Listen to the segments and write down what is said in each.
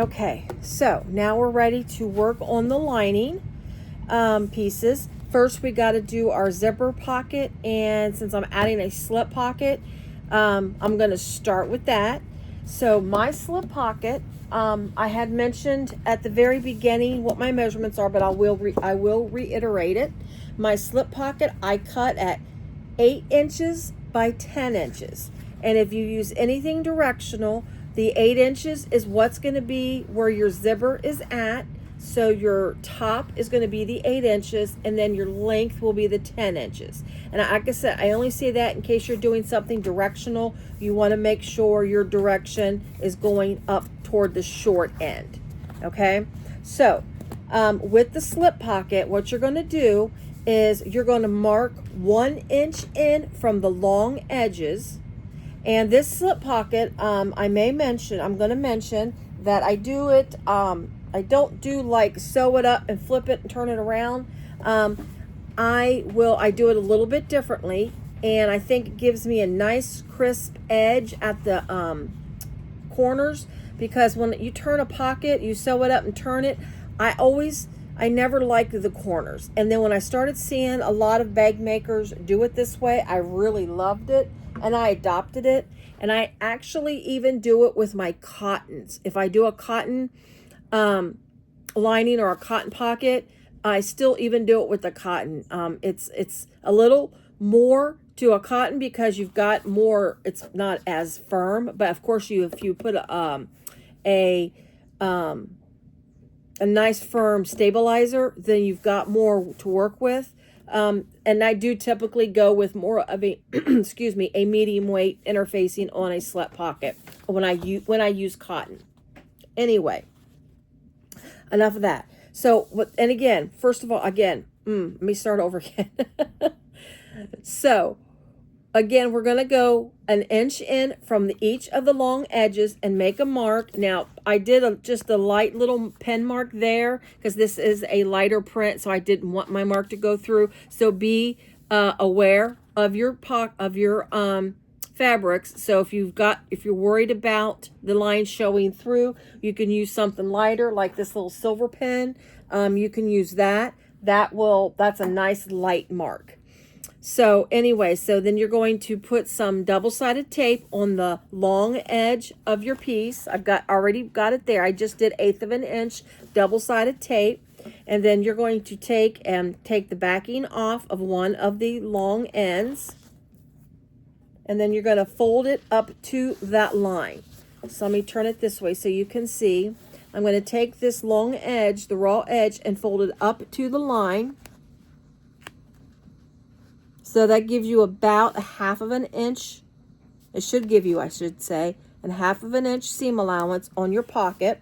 Okay, so now we're ready to work on the lining pieces. First, we got to do our zipper pocket, and since I'm adding a slip pocket, I'm going to start with that. So my slip pocket, I had mentioned at the very beginning what my measurements are, but I will reiterate it. My slip pocket I cut at 8 inches by 10 inches, and if you use anything directional, the 8 inches is what's going to be where your zipper is at. So your top is going to be the 8 inches, and then your length will be the 10 inches. And like I said, I only say that in case you're doing something directional. You want to make sure your direction is going up toward the short end. Okay? So with the slip pocket, what you're going to do is you're going to mark 1 inch in from the long edges. And this slip pocket, I'm going to mention that I do it, I don't do like sew it up and flip it and turn it around. I do it a little bit differently, and I think it gives me a nice crisp edge at the corners, because when you turn a pocket, you sew it up and turn it, I never liked the corners. And then when I started seeing a lot of bag makers do it this way, I really loved it, and I adopted it. And I actually even do it with my cottons. If I do a cotton lining or a cotton pocket, I still even do it with the cotton. It's a little more to a cotton because you've got more, it's not as firm, but of course if you put a nice firm stabilizer, then you've got more to work with. And I do typically go with more of a, excuse me, a medium weight interfacing on a slip pocket when I use cotton. Anyway, enough of that. So, and again, first of all, let me start over again. So, again, we're going to go 1 inch in from each of the long edges and make a mark. Now, I did just a light little pen mark there because this is a lighter print, so I didn't want my mark to go through. So be aware of your fabrics. So if you're worried about the line showing through, you can use something lighter like this little silver pen. You can use that. That's a nice light mark. So anyway, so then you're going to put some double-sided tape on the long edge of your piece. Already got it there. I just did 1/8 of an inch double-sided tape. And then you're going to take the backing off of one of the long ends. And then you're going to fold it up to that line. So let me turn it this way so you can see. I'm going to take this long edge, the raw edge, and fold it up to the line. So that gives you about 1/2 of an inch. It should give you, I should say, 1/2 of an inch seam allowance on your pocket.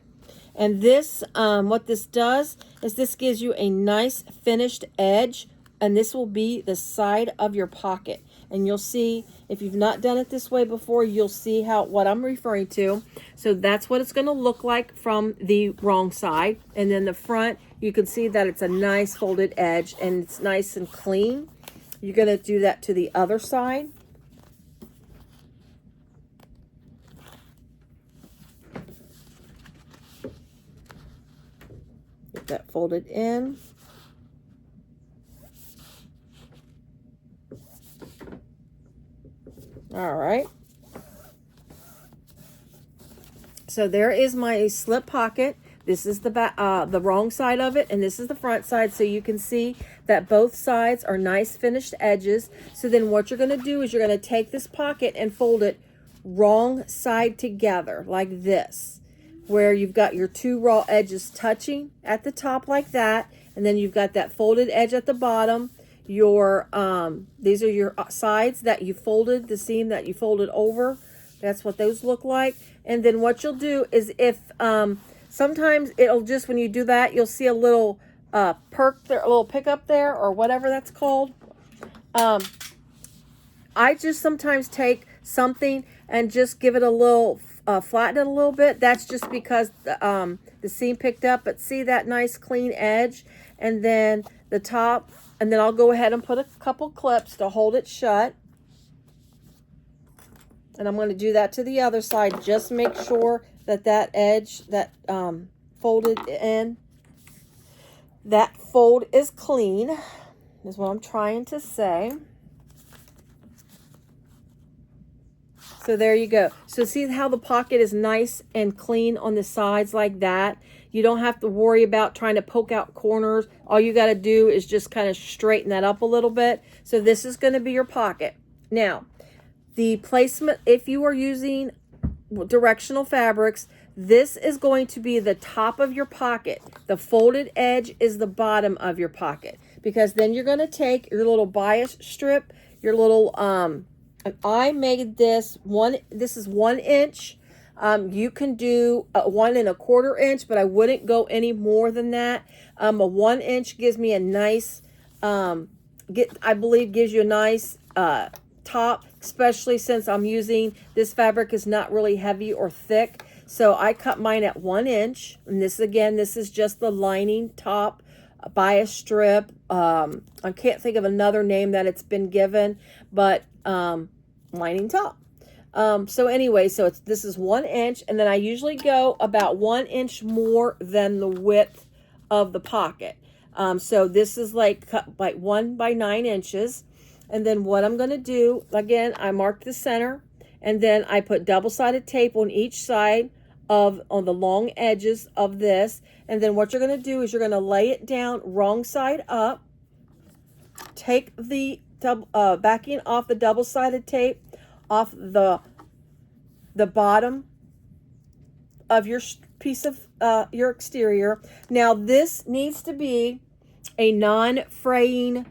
And this, what this does is this gives you a nice finished edge, and this will be the side of your pocket. And you'll see, if you've not done it this way before, you'll see what I'm referring to. So that's what it's going to look like from the wrong side. And then the front, you can see that it's a nice folded edge, and it's nice and clean. You're going to do that to the other side. Get that folded in. All right. So there is my slip pocket. This is the wrong side of it, and this is the front side. So you can see that both sides are nice finished edges. So then what you're going to do is you're going to take this pocket and fold it wrong side together like this, where you've got your two raw edges touching at the top like that, and then you've got that folded edge at the bottom. These are your sides that you folded, the seam that you folded over. That's what those look like. And then what you'll do is sometimes it'll just, when you do that, you'll see a little perk there, a little pickup there, or whatever that's called. I just sometimes take something and just give it a little, flatten it a little bit. That's just because the seam picked up. But see that nice clean edge? And then the top, and then I'll go ahead and put a couple clips to hold it shut. And I'm going to do that to the other side. Just make sure that edge, that folded in, that fold is clean, is what I'm trying to say. So there you go. So see how the pocket is nice and clean on the sides like that? You don't have to worry about trying to poke out corners. All you got to do is just kind of straighten that up a little bit. So this is going to be your pocket. Now, the placement, if you are using directional fabrics, this is going to be the top of your pocket. The folded edge is the bottom of your pocket, because then you're going to take your little bias strip, your little and I made this this is 1 inch. You can do 1 1/4 inch, but I wouldn't go any more than that. A 1 inch gives me a nice, I believe gives you a nice top, especially since I'm using, this fabric is not really heavy or thick. So I cut mine at 1 inch. And this, again, this is just the lining top bias strip. I can't think of another name that it's been given, but lining top. So anyway, so this is 1 inch, and then I usually go about 1 inch more than the width of the pocket. So this is like cut like 1 by 9 inches. And then what I'm going to do, again, I mark the center, and then I put double-sided tape on each side on the long edges of this. And then what you're going to do is you're going to lay it down wrong side up. Take the backing off the double-sided tape off the bottom of your piece of your exterior. Now this needs to be a non-fraying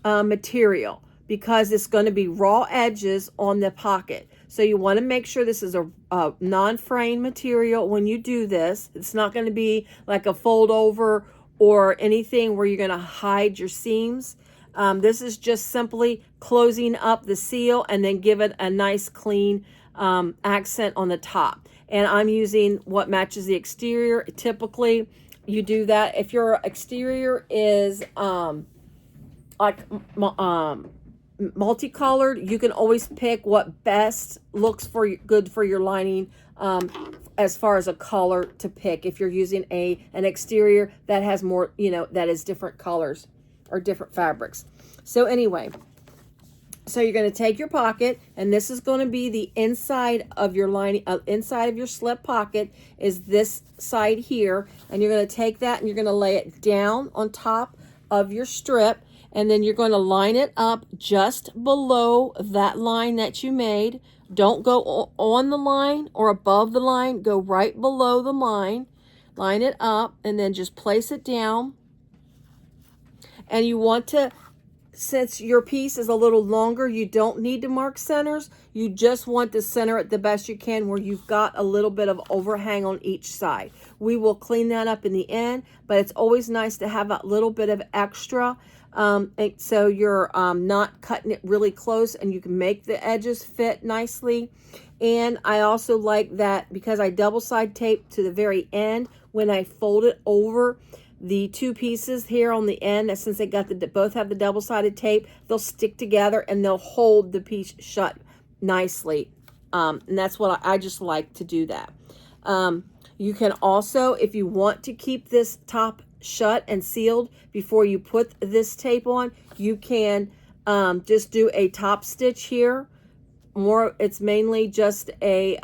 material, because it's going to be raw edges on the pocket. So you want to make sure this is a non-fraying material when you do this. It's not going to be like a fold over or anything where you're going to hide your seams. This is just simply closing up the seal and then give it a nice clean accent on the top. And I'm using what matches the exterior. Typically, you do that. If your exterior is multicolored, you can always pick what best looks good for your lining, as far as a color to pick. If you're using an exterior that has more, that is different colors or different fabrics. So anyway, so you're going to take your pocket, and this is going to be the inside of your lining, inside of your slip pocket is this side here, and you're going to take that and you're going to lay it down on top of your strip, and then you're going to line it up just below that line that you made. Don't go on the line or above the line, go right below the line, line it up, and then just place it down. And you want to, since your piece is a little longer, you don't need to mark centers. You just want to center it the best you can where you've got a little bit of overhang on each side. We will clean that up in the end, but it's always nice to have a little bit of extra, so you're not cutting it really close, and you can make the edges fit nicely. And I also like that because I double side tape to the very end when I fold it over. The two pieces here on the end, since they got both have the double-sided tape, they'll stick together and they'll hold the piece shut nicely. And that's what I just like to do that. You can also, if you want to keep this top shut and sealed before you put this tape on, you can just do a top stitch here. It's mainly just a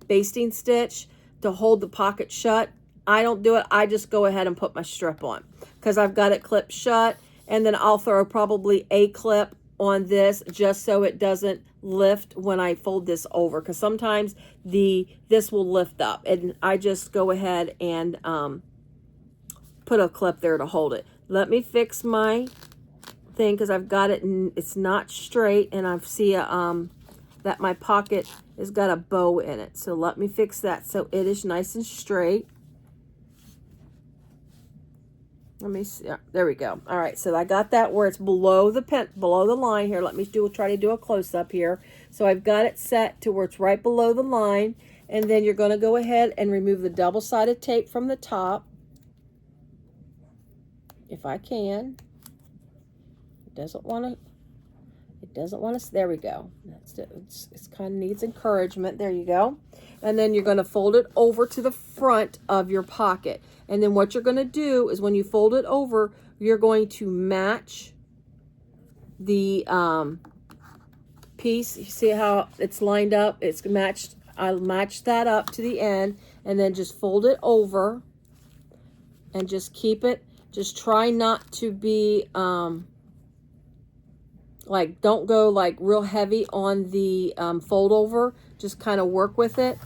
basting stitch to hold the pocket shut. I don't do it. I just go ahead and put my strip on because I've got it clipped shut, and then I'll throw probably a clip on this just so it doesn't lift when I fold this over, because sometimes this will lift up, and I just go ahead and put a clip there to hold it. Let me fix my thing because I've got it and it's not straight, and I see that my pocket has got a bow in it. So let me fix that so it is nice and straight. Let me see. There we go. All right, so I got that where it's below the line here. Let me try to do a close up here. So I've got it set to where it's right below the line, and then you're going to go ahead and remove the double-sided tape from the top, if I can. It doesn't want to. It doesn't want to, there we go. It's kind of needs encouragement. There you go. And then you're going to fold it over to the front of your pocket. And then what you're going to do is when you fold it over, you're going to match the piece. You see how it's lined up? It's matched. I'll match that up to the end and then just fold it over and just keep it. Just try not to be, like, don't go like real heavy on the fold over. Just kind of work with it.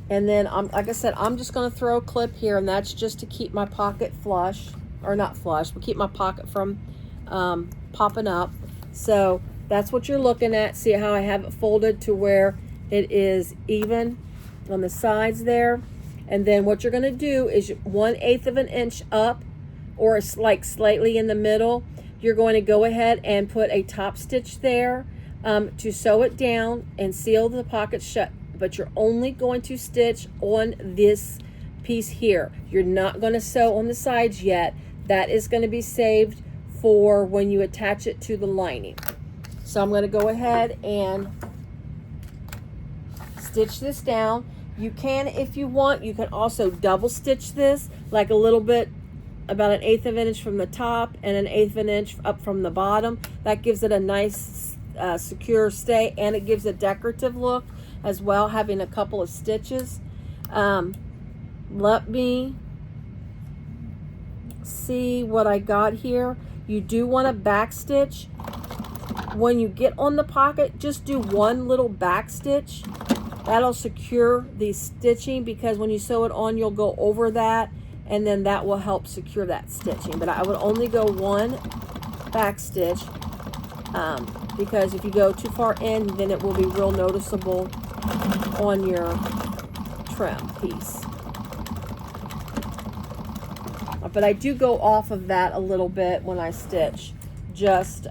And then, like I said, I'm just going to throw a clip here, and that's just to keep my pocket flush, or not flush, but keep my pocket from popping up. So that's what you're looking at. See how I have it folded to where it is even on the sides there. And then what you're going to do is 1/8 of an inch up, or it's like slightly in the middle. You're going to go ahead and put a top stitch there to sew it down and seal the pocket shut. But you're only going to stitch on this piece here. You're not going to sew on the sides yet. That is going to be saved for when you attach it to the lining. So I'm going to go ahead and stitch this down. You can, if you want, you can also double stitch this, like a little bit, about 1/8 of an inch from the top and 1/8 of an inch up from the bottom. That gives it a nice secure stay, and it gives a decorative look as well, having a couple of stitches. Let me see what I got here. You do want to back stitch. When you get on the pocket, just do one little back stitch. That'll secure the stitching, because when you sew it on, you'll go over that, and then that will help secure that stitching. But I would only go one back stitch, because if you go too far in, then it will be real noticeable on your trim piece. But I do go off of that a little bit when I stitch, just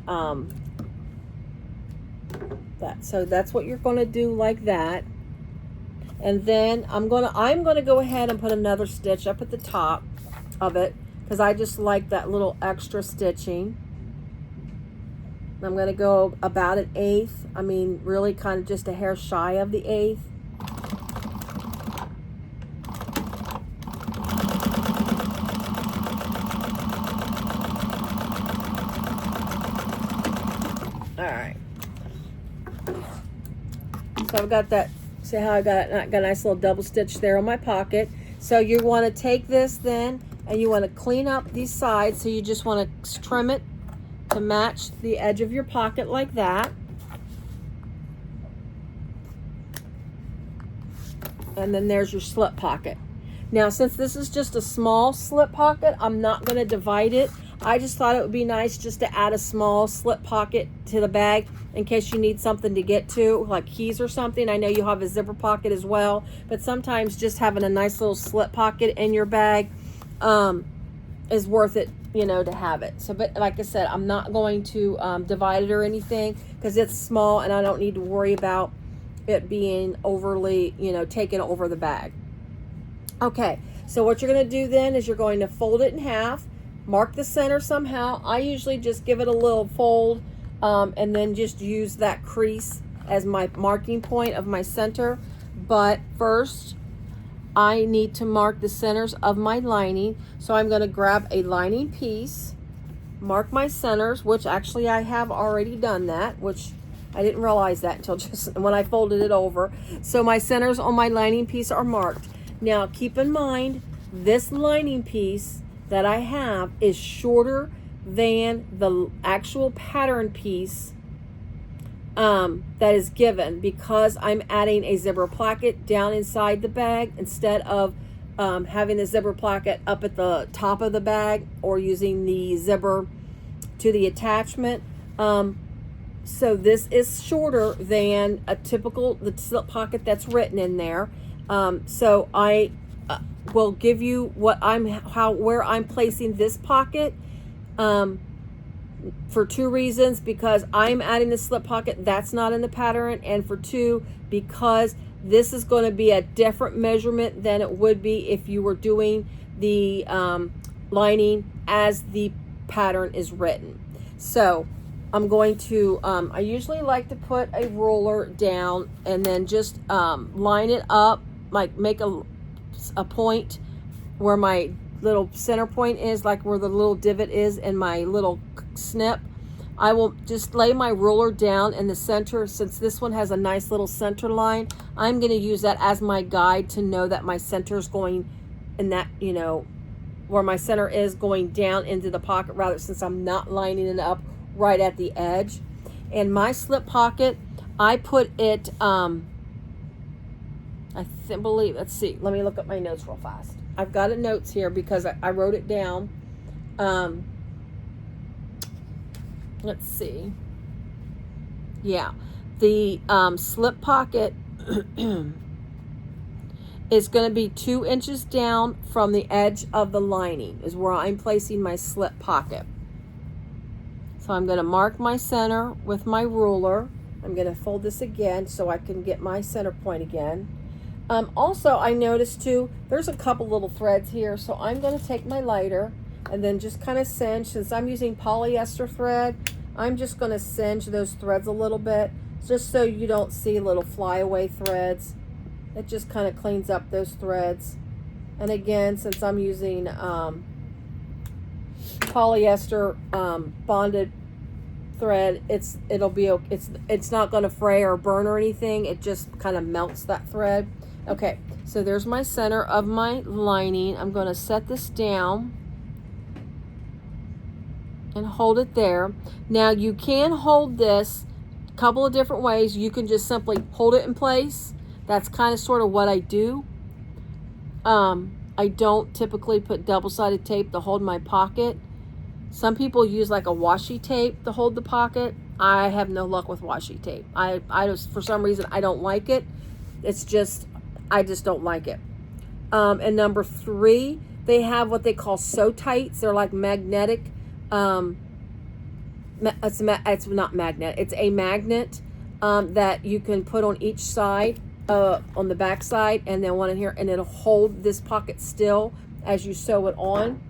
that. So that's what you're going to do, like that. And then I'm gonna go ahead and put another stitch up at the top of it, because I just like that little extra stitching. I'm going to go about 1/8. I mean, really kind of just a hair shy of the 1/8. All right. So I've got that. See how I got a nice little double stitch there on my pocket. So you want to take this then, and you want to clean up these sides. So you just want to trim it to match the edge of your pocket like that. And then there's your slip pocket. Now, since this is just a small slip pocket, I'm not going to divide it. I just thought it would be nice just to add a small slip pocket to the bag in case you need something to get to, like keys or something. I know you have a zipper pocket as well, but sometimes just having a nice little slip pocket in your bag is worth it, you know, to have it. So, but like I said, I'm not going to divide it or anything, because it's small and I don't need to worry about it being overly, you know, taken over the bag. Okay, so what you're going to do then is you're going to fold it in half, mark the center somehow. I usually just give it a little fold and then just use that crease as my marking point of my center. But first, I need to mark the centers of my lining. So I'm going to grab a lining piece, mark my centers, which actually I have already done that, which I didn't realize that until just when I folded it over. So my centers on my lining piece are marked. Now keep in mind, this lining piece that I have is shorter than the actual pattern piece that is given, because I'm adding a zipper placket down inside the bag instead of having the zipper placket up at the top of the bag or using the zipper to the attachment. So this is shorter than a typical the slip pocket that's written in there. So I will give you what where I'm placing this pocket for two reasons: because I'm adding the slip pocket that's not in the pattern, and for two, because this is going to be a different measurement than it would be if you were doing the lining as the pattern is written. So I'm going to, I usually like to put a ruler down and then just line it up, like make a point where my little center point is, like where the little divot is in my little snip. I will just lay my ruler down in the center. Since this one has a nice little center line, I'm going to use that as my guide to know that my center is going in that, you know, where my center is going down into the pocket, rather, since I'm not lining it up right at the edge. And my slip pocket, I put it, believe, let's see, let me look at my notes real fast. I've got notes here because I wrote it down. Let's see. Yeah, the slip pocket is going to be 2 inches down from the edge of the lining is where I'm placing my slip pocket. So I'm going to mark my center with my ruler. I'm going to fold this again so I can get my center point again. Also, I noticed too, there's a couple little threads here, so I'm going to take my lighter and then just kind of cinch. Since I'm using polyester thread, I'm just going to cinch those threads a little bit, just so you don't see little flyaway threads. It just kind of cleans up those threads. And again, since I'm using polyester bonded thread, it's not going to fray or burn or anything. It just kind of melts that thread. Okay, so there's my center of my lining. I'm going to set this down and hold it there. Now you can hold this a couple of different ways. You can just simply hold it in place. That's kind of sort of what I do. I don't typically put double-sided tape to hold my pocket. Some people use like a washi tape to hold the pocket. I have no luck with washi tape. I just, for some reason, I don't like it. It's just, I just don't like it. And number 3, they have what they call sew tights. They're like magnetic. It's not magnet. It's a magnet that you can put on each side, on the back side, and then one in here, and it'll hold this pocket still as you sew it on.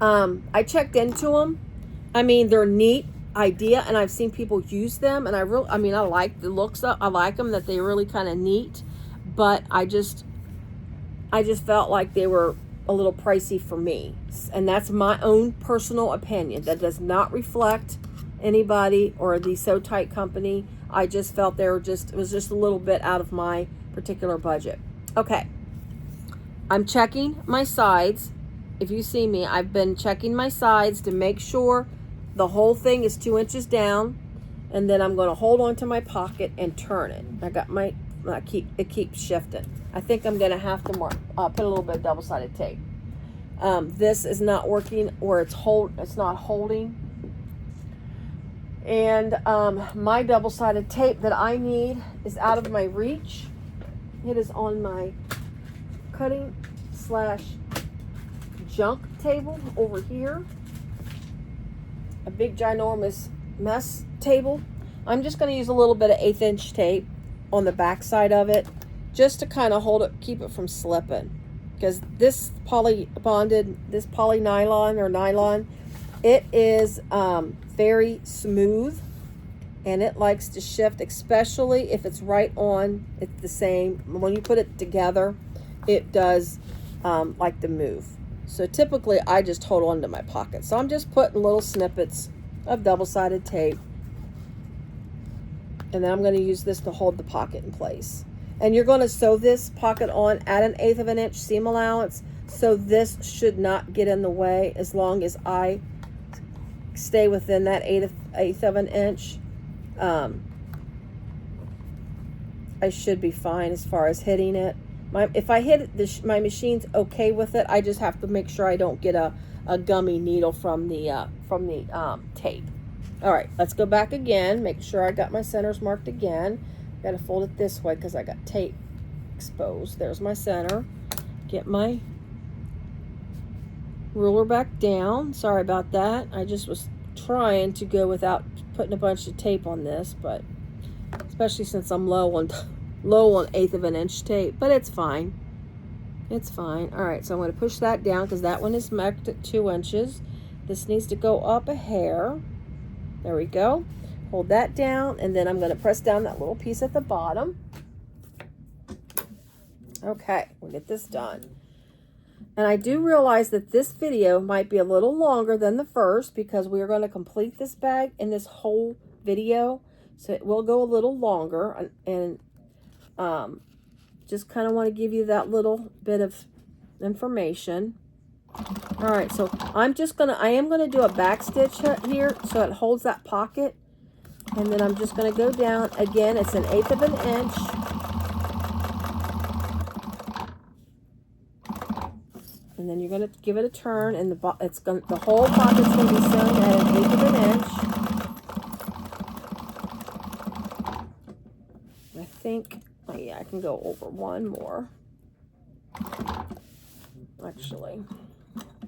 I checked into them. I mean, they're a neat idea, and I've seen people use them, and I like the looks of, I like them, that they're really kind of neat, but I just felt like they were a little pricey for me, and that's my own personal opinion. That does not reflect anybody or the Sew Tight company. I just felt it was just a little bit out of my particular budget. Okay, I'm checking my sides. If you see me, I've been checking my sides to make sure the whole thing is 2 inches down, and then I'm going to hold on to my pocket and turn it. I got my, it keeps shifting. I think I'm going to have to put a little bit of double-sided tape. This is not working, or it's not holding. And my double-sided tape that I need is out of my reach. It is on my cutting / junk table over here. A big ginormous mess table. I'm just going to use a little bit of 1/8 inch tape on the back side of it, just to kind of hold it, keep it from slipping. Because this poly nylon or nylon, it is very smooth, and it likes to shift, especially if it's right on. It's the same when you put it together. It does like to move. So typically I just hold on to my pocket. So I'm just putting little snippets of double-sided tape, and then I'm going to use this to hold the pocket in place. And you're going to sew this pocket on at 1/8 of an inch seam allowance, so this should not get in the way as long as I stay within that 1/8 of an inch. I should be fine as far as hitting it. If I hit it, my machine's okay with it. I just have to make sure I don't get a gummy needle from the tape. All right, let's go back again. Make sure I got my centers marked again. Got to fold it this way because I got tape exposed. There's my center. Get my ruler back down. Sorry about that. I just was trying to go without putting a bunch of tape on this, but especially since I'm low on 1/8 of an inch tape, but it's fine. It's fine. All right, so I'm going to push that down because that one is marked at 2 inches. This needs to go up a hair. There we go. Hold that down, and then I'm going to press down that little piece at the bottom. Okay, we'll get this done. And I do realize that this video might be a little longer than the first because we are going to complete this bag in this whole video. So it will go a little longer, and just kind of want to give you that little bit of information. All right, so I am going to do a back stitch here so it holds that pocket. And then I'm just going to go down. Again, it's 1/8 of an inch. And then you're going to give it a turn, and the whole pocket's going to be sewn at 1/8 of an inch. I think, oh yeah, I can go over one more. Actually,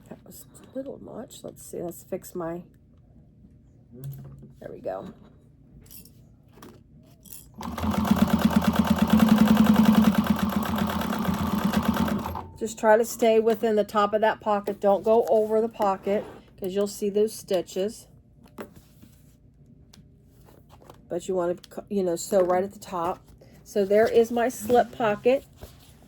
that was a little much. Let's see. Let's fix my. There we go. Just try to stay within the top of that pocket. Don't go over the pocket because you'll see those stitches. But you want to, sew right at the top. So there is my slip pocket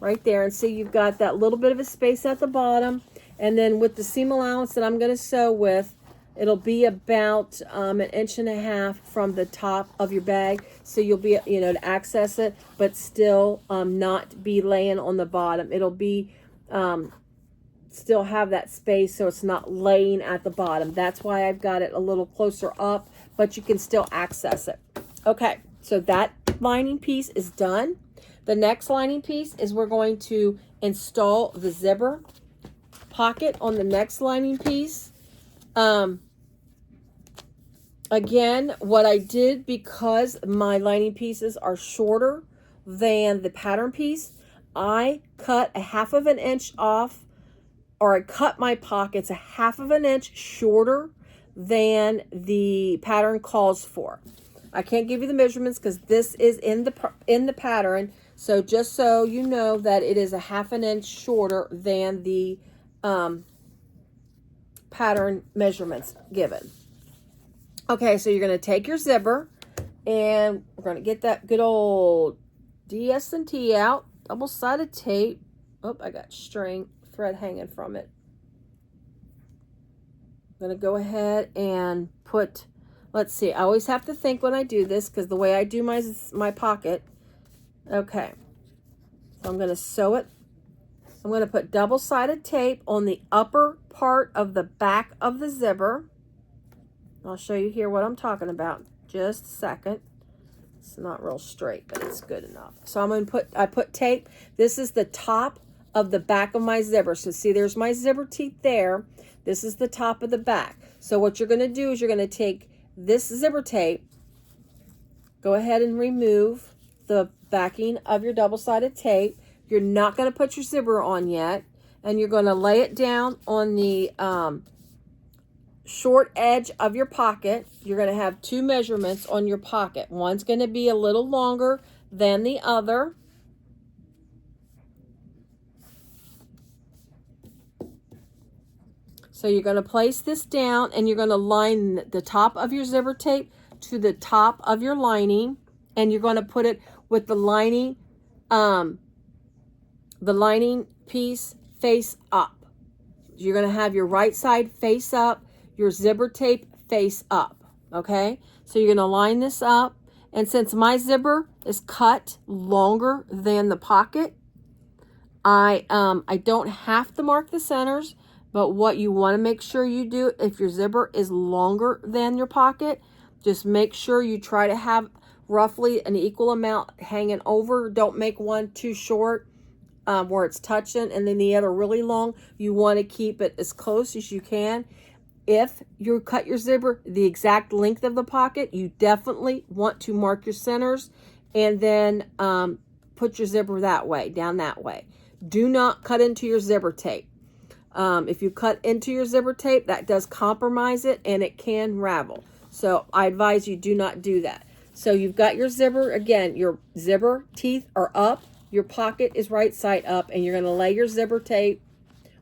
right there. And see, you've got that little bit of a space at the bottom. And then with the seam allowance that I'm going to sew with, it'll be about 1.5 inches from the top of your bag. So you'll be, to access it, but still not be laying on the bottom. It'll be, still have that space so it's not laying at the bottom. That's why I've got it a little closer up, but you can still access it. Okay, so that lining piece is done. The next lining piece is we're going to install the zipper pocket on the next lining piece. Again, what I did, because my lining pieces are shorter than the pattern piece, I cut 1/2 inch off, or I cut my pockets 1/2 inch shorter than the pattern calls for. I can't give you the measurements because this is in the pattern. So just so you know that it is 1/2 inch shorter than the pattern measurements given. Okay, so you're going to take your zipper, and we're going to get that good old DS&T out, double-sided tape. Oh, I got thread hanging from it. I'm going to go ahead and put, let's see, I always have to think when I do this because the way I do my pocket. Okay, so I'm going to sew it. I'm going to put double-sided tape on the upper part of the back of the zipper. I'll show you here what I'm talking about. Just a second. It's not real straight, but it's good enough. So I'm going to I put tape. This is the top of the back of my zipper. So see, there's my zipper teeth there. This is the top of the back. So what you're going to do is you're going to take this zipper tape, go ahead and remove the backing of your double-sided tape. You're not going to put your zipper on yet, and you're going to lay it down on the short edge of your pocket. You're going to have 2 measurements on your pocket. One's going to be a little longer than the other. So you're going to place this down, and you're going to line the top of your zipper tape to the top of your lining, and you're going to put it with the lining piece face up. You're going to have your right side face up, your zipper tape face up. Okay, so you're going to line this up, and since my zipper is cut longer than the pocket, I don't have to mark the centers, but what you want to make sure you do, if your zipper is longer than your pocket, just make sure you try to have roughly an equal amount hanging over. Don't make one too short where it's touching and then the other really long. You want to keep it as close as you can. If you cut your zipper the exact length of the pocket, you definitely want to mark your centers and then put your zipper that way, down that way. Do not cut into your zipper tape. If you cut into your zipper tape, that does compromise it and it can ravel. So I advise you do not do that. So you've got your zipper, again, your zipper teeth are up, your pocket is right side up, and you're going to lay your zipper tape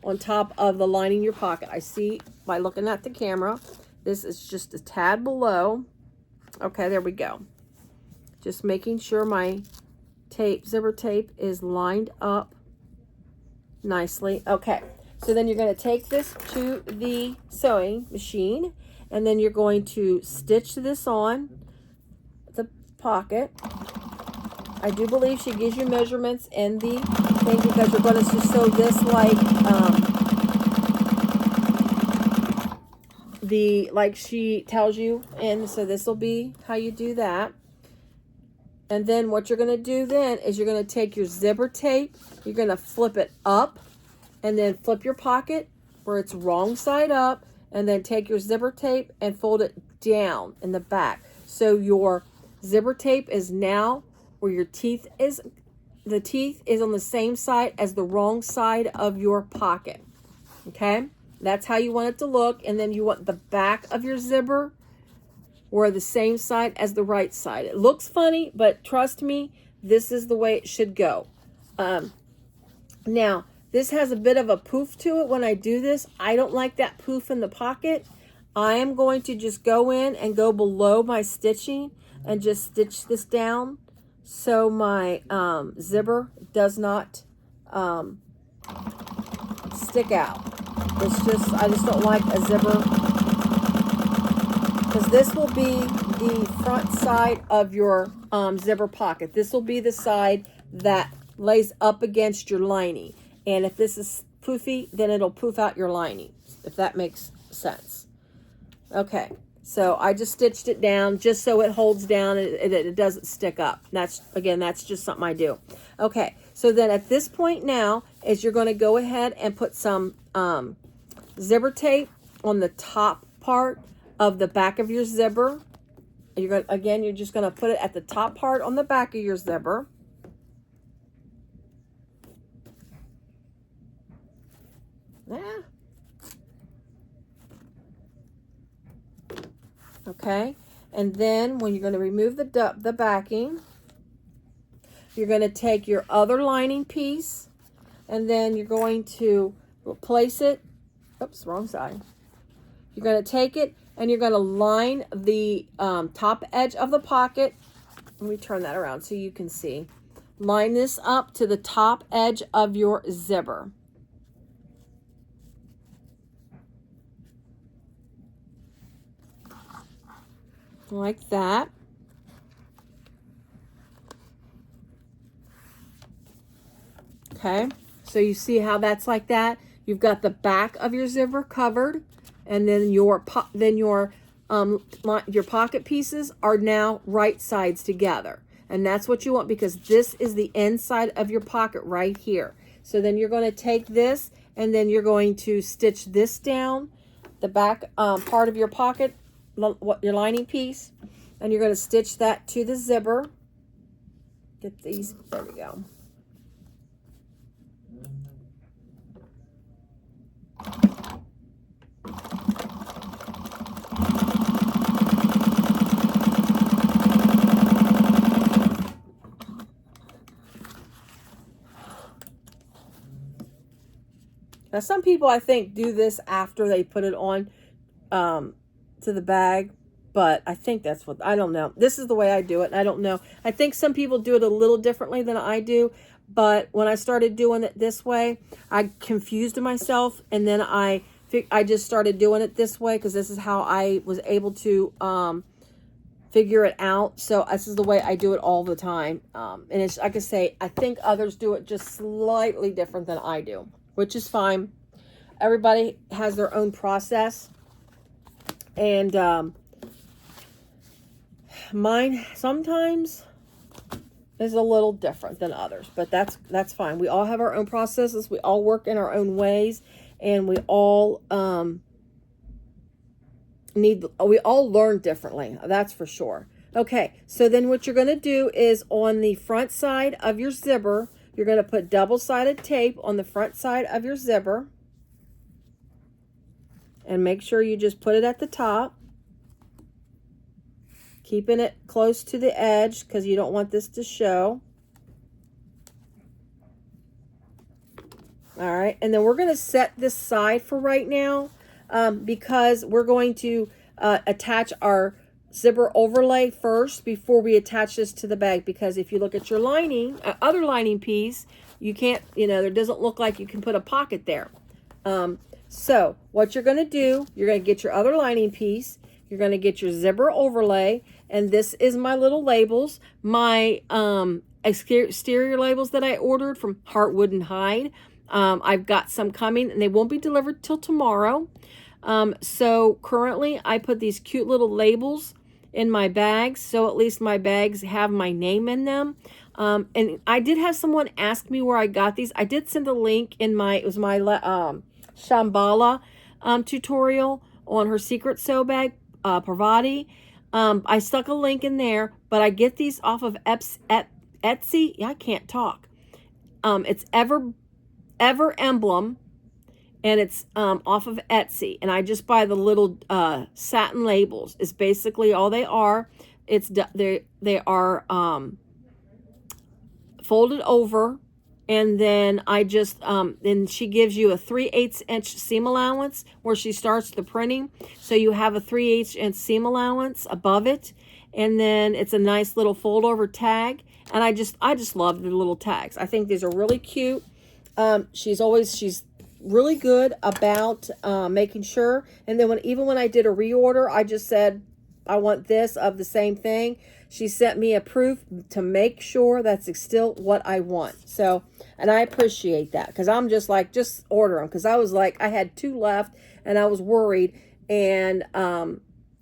on top of the lining of your pocket. I see by looking at the camera This is just a tad below. Okay, there we go. Just making sure my tape, zipper tape, is lined up nicely. Okay, so then you're going to take this to the sewing machine, and then you're going to stitch this on the pocket. I do believe she gives you measurements in the thing, because you're going to just sew this like she tells you, and so this will be how you do that. And then what you're going to do then is you're going to take your zipper tape, you're going to flip it up, and then flip your pocket where it's wrong side up, and then take your zipper tape and fold it down in the back. So your zipper tape is now where your teeth is. The teeth is on the same side as the wrong side of your pocket. Okay? That's how you want it to look. And then you want the back of your zipper or the same side as the right side. It looks funny, but trust me, this is the way it should go. Now, this has a bit of a poof to it when I do this. I don't like that poof in the pocket. I am going to just go in and go below my stitching and just stitch this down so my zipper does not stick out. I just don't like a zipper, because this will be the front side of your zipper pocket. This will be the side that lays up against your lining. And if this is poofy, then it'll poof out your lining, if that makes sense. Okay, so I just stitched it down just so it holds down and it doesn't stick up. That's just something I do. Okay, so then at this point now is you're going to go ahead and put some zipper tape on the top part of the back of your zipper. You're just going to put it at the top part on the back of your zipper. Okay, and then when you're going to remove the backing, you're going to take your other lining piece, and then you're going to place it. Oops, wrong side. You're going to take it and you're going to line the top edge of the pocket. Let me turn that around so you can see. Line this up to the top edge of your zipper. Like that. Okay, so you see how that's like that. You've got the back of your zipper covered, and then your pocket pieces are now right sides together, and that's what you want, because this is the inside of your pocket right here. So then you're going to take this, and then you're going to stitch this down the back part of your pocket, your lining piece, and you're going to stitch that to the zipper. Get these, there we go. Now, some people, I think, do this after they put it on to the bag, but I think that's what, I don't know. This is the way I do it. I don't know. I think some people do it a little differently than I do, but when I started doing it this way, I confused myself, and then I just started doing it this way because this is how I was able to figure it out. So this is the way I do it all the time. And it's, like I say, I think others do it just slightly different than I do, which is fine. Everybody has their own process. And mine sometimes is a little different than others, but that's fine. We all have our own processes. We all work in our own ways, and we all we all learn differently. That's for sure. Okay, so then what you're going to do is on the front side of your zipper, you're going to put double-sided tape on the front side of your zipper, and make sure you just put it at the top, keeping it close to the edge because you don't want this to show. All right, and then we're going to set this side for right now because we're going to attach our zipper overlay first before we attach this to the bag, because if you look at your lining, other lining piece, you can't, you know, there doesn't look like you can put a pocket there. So what you're going to do, you're going to get your other lining piece, you're going to get your zipper overlay, and this is my little labels, my exterior labels that I ordered from Heartwood and Hide. I've got some coming, and they won't be delivered till tomorrow. So currently I put these cute little labels in my bags, so at least my bags have my name in them. And I did have someone ask me where I got these. I did send a link in my, it was my Shambhala tutorial on her secret sew bag, Parvati. I stuck a link in there, but I get these off of Etsy. Yeah, I can't talk. It's Ever Emblem, and it's off of Etsy, and I just buy the little satin labels. It's basically all they are. It's they are folded over, and then I just and she gives you a 3/8 inch seam allowance where she starts the printing, so you have a 3/8 inch seam allowance above it, and then it's a nice little fold over tag. And I just love the little tags. I think these are really cute. She's really good about making sure. And then even when I did a reorder, I just said I want this of the same thing. She sent me a proof to make sure that's still what I want. So, and I appreciate that, because I'm just like, just order them, because I was like, I had 2 left and I was worried. And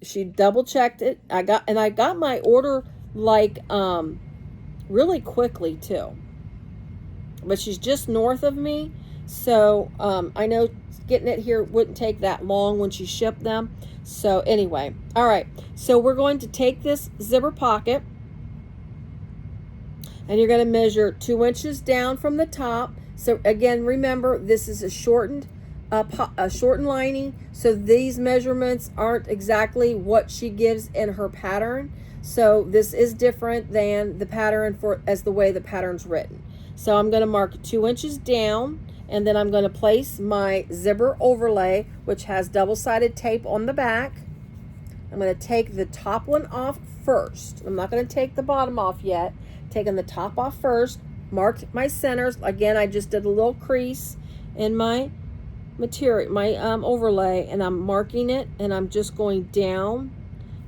she double checked it. I got my order like really quickly too. But she's just north of me, so I know getting it here wouldn't take that long when she shipped them. So anyway, all right, so we're going to take this zipper pocket, and you're going to measure 2 inches down from the top. So again, remember, this is a shortened lining, so these measurements aren't exactly what she gives in her pattern. So this is different than the pattern as the way the pattern's written. So I'm going to mark 2 inches down, and then I'm going to place my zipper overlay, which has double-sided tape on the back. I'm going to take the top one off first. I'm not going to take the bottom off yet. Taking the top off first, marked my centers. Again, I just did a little crease in my material, my overlay, and I'm marking it, and I'm just going down,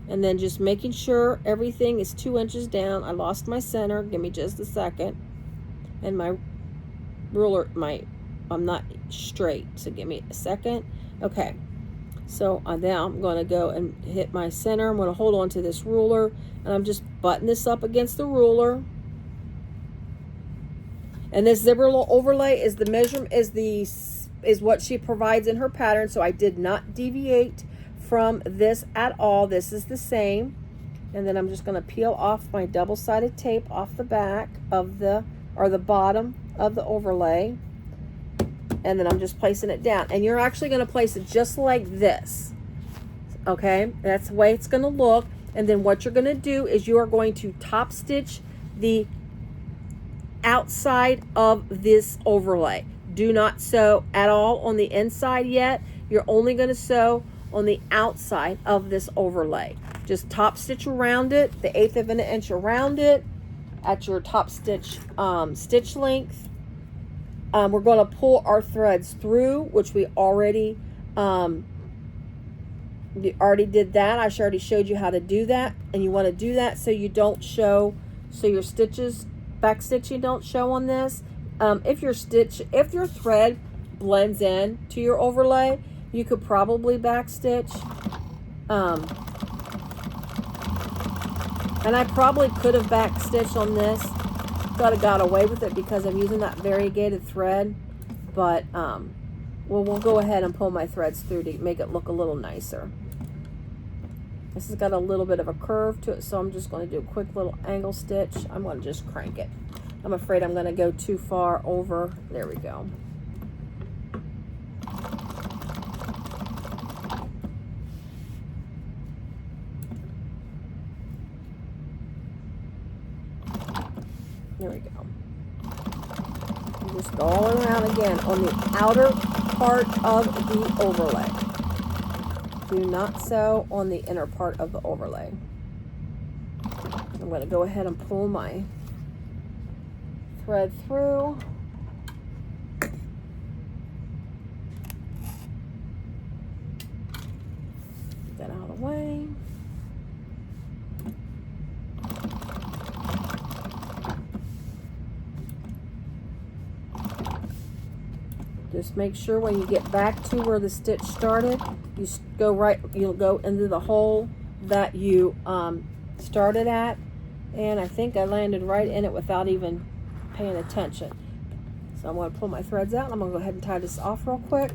and then just making sure everything is 2 inches down. I lost my center. Give me just a second. And my ruler, I'm not straight, so give me a second. Okay, so now I'm going to go and hit my center. I'm going to hold on to this ruler, and I'm just button this up against the ruler. And this zipper overlay is the measurement, is what she provides in her pattern. So I did not deviate from this at all. This is the same. And then I'm just going to peel off my double-sided tape off the back of the bottom of the overlay, and then I'm just placing it down. And you're actually going to place it just like this, okay? That's the way it's going to look. And then what you're going to do is you are going to top stitch the outside of this overlay. Do not sew at all on the inside yet. You're only going to sew on the outside of this overlay. Just top stitch around it, the 1/8 of an inch around it at your top stitch stitch length. We're going to pull our threads through, which we already did that. I already showed you how to do that, and you want to do that so you don't show, so your stitches, back stitching don't show on this. If your thread blends in to your overlay, you could probably back stitch. And I probably could have back stitched on this, but I got away with it because I'm using that variegated thread. But well, we'll go ahead and pull my threads through to make it look a little nicer. This has got a little bit of a curve to it, so I'm just going to do a quick little angle stitch. I'm going to just crank it. I'm afraid I'm going to go too far over. There we go. There we go. And just go all around again on the outer part of the overlay. Do not sew on the inner part of the overlay. I'm going to go ahead and pull my thread through. Get that out of the way. Just make sure when you get back to where the stitch started, you go right, you'll go into the hole that you started at. And I think I landed right in it without even paying attention. So I'm going to pull my threads out. I'm going to go ahead and tie this off real quick.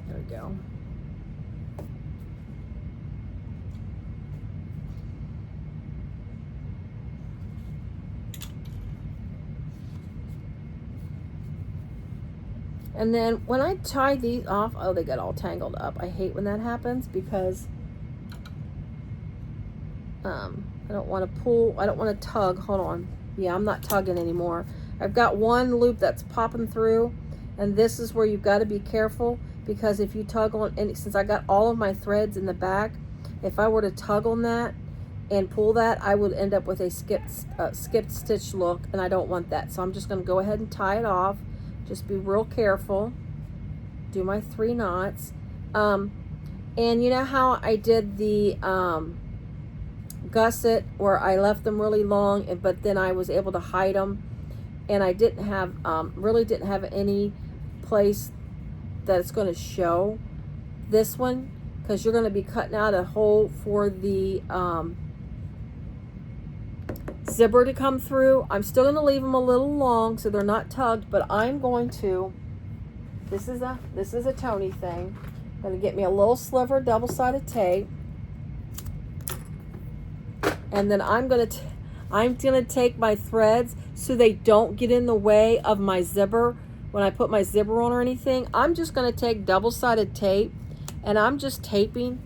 There we go. And then when I tie these off, oh, they got all tangled up. I hate when that happens because I don't want to pull, I don't want to tug. Hold on. Yeah, I'm not tugging anymore. I've got one loop that's popping through, and this is where you've got to be careful, because if you tug on, and since I got all of my threads in the back, if I were to tug on that and pull that, I would end up with a skipped stitch look, and I don't want that. So I'm just going to go ahead and tie it off. Just be real careful. Do my 3 knots. And you know how I did the gusset where I left them really long, but then I was able to hide them, and I didn't have really didn't have any place that it's going to show this one, because you're going to be cutting out a hole for the zipper to come through. I'm still going to leave them a little long so they're not tugged, but I'm going to, this is a Tony thing. I'm going to get me a little sliver double-sided tape, and then I'm going to take my threads so they don't get in the way of my zipper when I put my zipper on or anything. I'm just going to take double-sided tape, and I'm just taping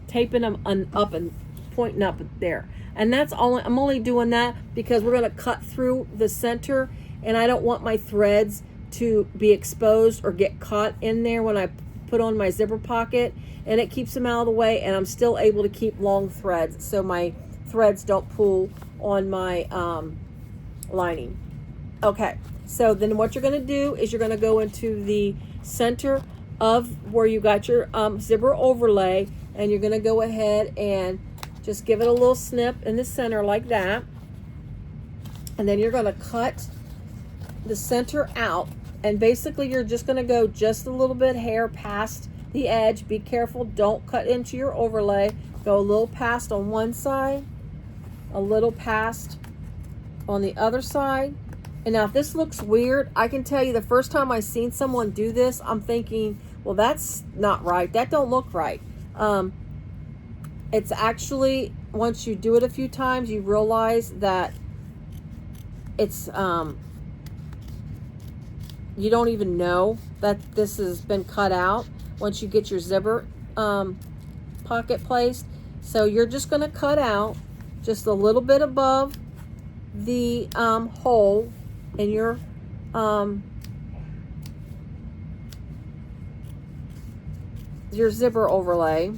them up and pointing up there. And that's all. I'm only doing that because we're going to cut through the center, and I don't want my threads to be exposed or get caught in there when I put on my zipper pocket, and it keeps them out of the way, and I'm still able to keep long threads so my threads don't pull on my lining. Okay, so then what you're going to do is you're going to go into the center of where you got your zipper overlay, and you're going to go ahead and just give it a little snip in the center like that. And then you're going to cut the center out, and basically you're just going to go just a little bit hair past the edge. Be careful, don't cut into your overlay. Go a little past on one side, a little past on the other side. And now if this looks weird, I can tell you the first time I seen someone do this, I'm thinking, well, that's not right. That don't look right. It's actually, once you do it a few times, you realize that it's, you don't even know that this has been cut out once you get your zipper pocket placed. So you're just going to cut out just a little bit above the hole in your zipper overlay.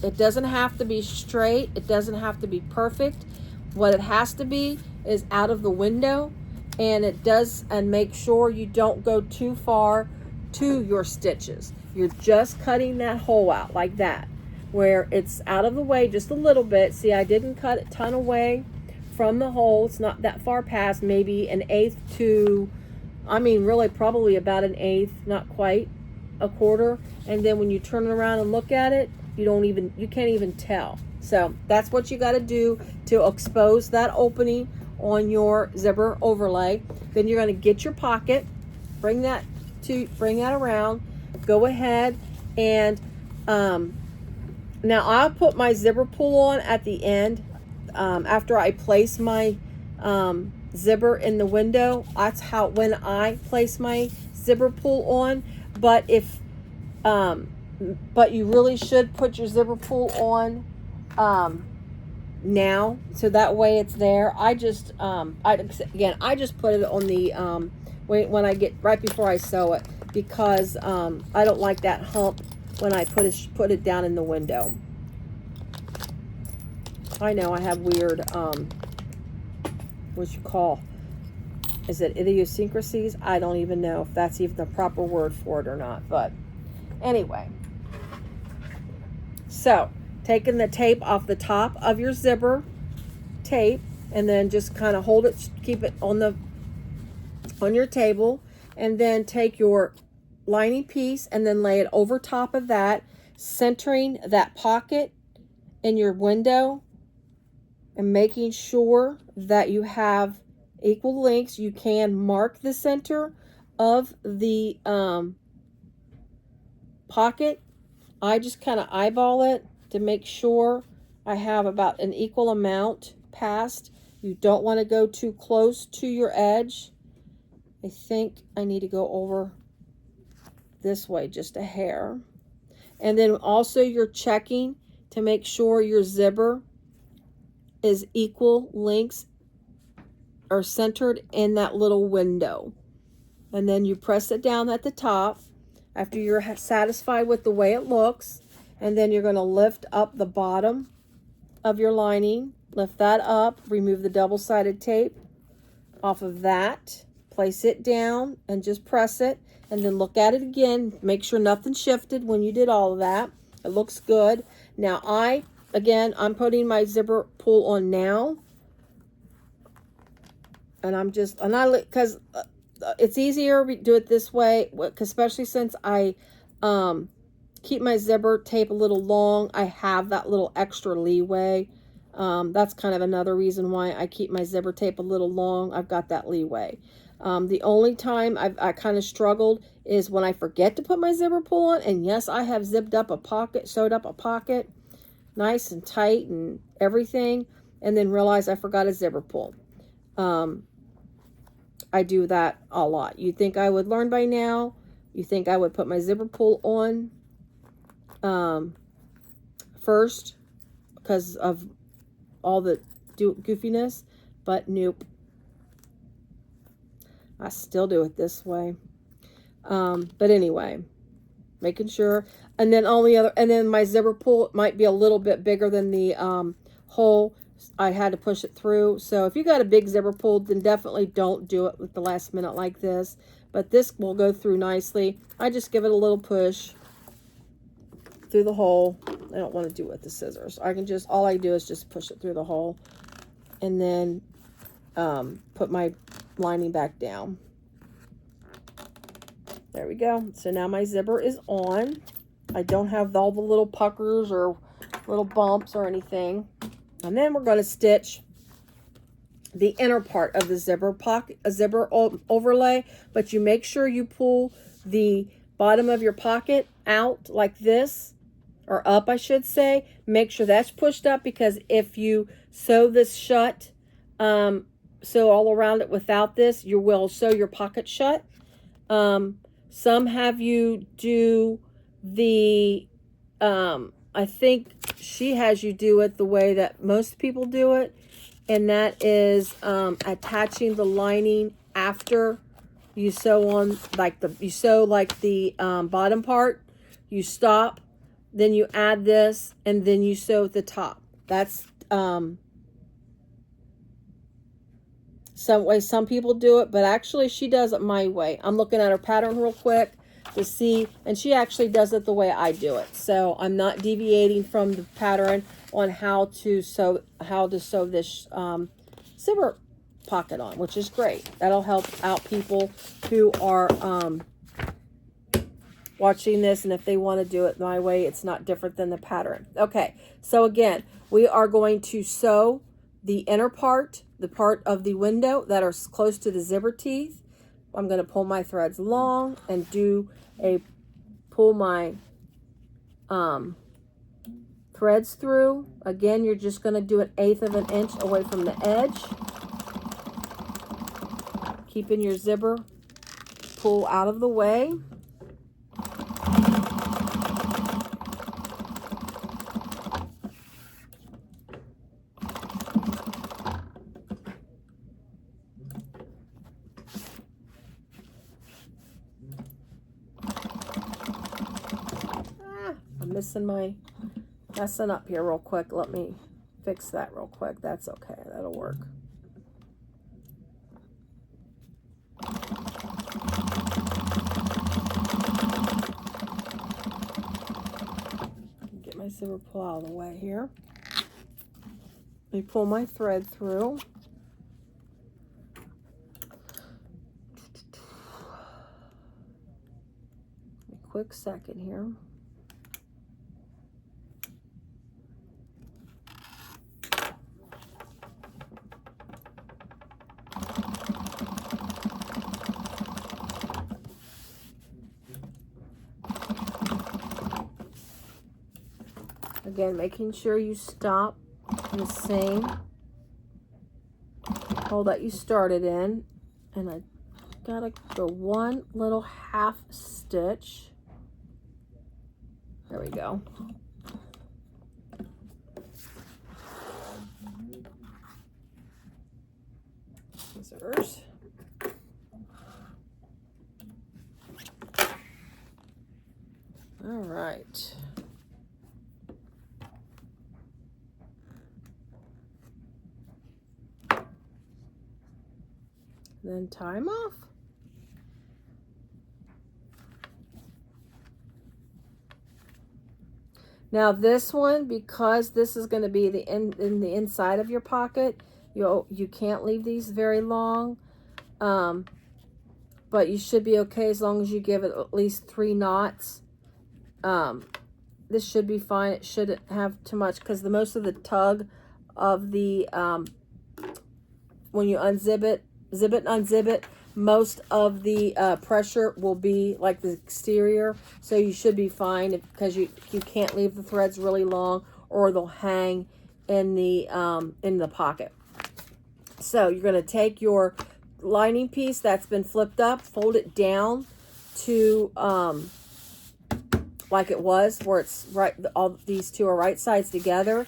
It doesn't have to be straight. It doesn't have to be perfect. What it has to be is out of the window, and it does, and make sure you don't go too far to your stitches. You're just cutting that hole out like that, where it's out of the way just a little bit. See, I didn't cut a ton away from the hole. It's not that far past, maybe 1/8 to, I mean, really probably about 1/8, not quite a quarter. And then when you turn it around and look at it, you can't even tell. So that's what you got to do to expose that opening on your zipper overlay. Then you're going to get your pocket, bring that around, go ahead and now I'll put my zipper pull on at the end after I place my zipper in the window. That's how, when I place my zipper pull on. But if but you really should put your zipper pull on now, so that way it's there. I just I just put it on the when I get right before I sew it, because I don't like that hump when I put it down in the window. I know I have weird, what you call, is it idiosyncrasies? I don't even know if that's even the proper word for it or not. But anyway, so taking the tape off the top of your zipper tape, and then just kind of hold it, keep it on your table, and then take your lining piece and then lay it over top of that, centering that pocket in your window and making sure that you have equal lengths. You can mark the center of the pocket. I just kind of eyeball it to make sure I have about an equal amount passed. You don't want to go too close to your edge. I think I need to go over this way just a hair. And then also you're checking to make sure your zipper is equal lengths or centered in that little window. And then you press it down at the top after you're satisfied with the way it looks. And then you're going to lift up the bottom of your lining. Lift that up, remove the double-sided tape off of that, place it down and just press it, and then look at it again. Make sure nothing shifted when you did all of that. It looks good. Now I'm putting my zipper pull on now, and because it's easier to do it this way, especially since I keep my zipper tape a little long. I have that little extra leeway. That's kind of another reason why I keep my zipper tape a little long. I've got that leeway. The only time I kind of struggled is when I forget to put my zipper pull on. And yes, I have sewed up a pocket, nice and tight and everything, and then realize I forgot a zipper pull. I do that a lot. You think I would learn by now? You think I would put my zipper pull on first because of all the goofiness, but nope. I still do it this way. But anyway, making sure, and then my zipper pull might be a little bit bigger than the hole. I had to push it through. So if you got a big zipper pull, then definitely don't do it with the last minute like this. But this will go through nicely. I just give it a little push through the hole. I don't want to do it with the scissors. All I do is just push it through the hole, and then put my lining back down. There we go. So now my zipper is on. I don't have all the little puckers or little bumps or anything. And then we're going to stitch the inner part of the zipper pocket, a zipper overlay, but you make sure you pull the bottom of your pocket out like this, or up, I should say. Make sure that's pushed up, because if you sew this shut, sew all around it without this, you will sew your pocket shut. Some have you do the, I think she has you do it the way that most people do it, and that is attaching the lining after you sew on, the bottom part. You stop, then you add this, and then you sew at the top. That's some way some people do it, but actually she does it my way. I'm looking at her pattern real quick to see, and she actually does it the way I do it. So I'm not deviating from the pattern on how to sew this zipper pocket on, which is great. That'll help out people who are watching this, and if they want to do it my way, it's not different than the pattern. Okay, so again, we are going to sew the inner part, the part of the window that are close to the zipper teeth. I'm going to pull my threads long and pull my threads through. Again, you're just going to do 1/8 of an inch away from the edge, keeping your zipper pull out of the way. messing up here real quick. Let me fix that real quick. That's okay. That'll work. Get my zipper pull out of the way here. Let me pull my thread through. A quick second here. Again, making sure you stop in the same hole that you started in. And I gotta go one little half stitch. There we go. Scissors. All right. Then tie them off. Now this one, because this is going to be in the inside of your pocket, you can't leave these very long, but you should be okay as long as you give it at least 3 knots. This should be fine. It shouldn't have too much, because the most of the tug of the when you unzip it, zip it and unzip it, most of the pressure will be like the exterior, so you should be fine because you can't leave the threads really long or they'll hang in the pocket. So you're going to take your lining piece that's been flipped up, fold it down to like it was, where it's right, all these two are right sides together.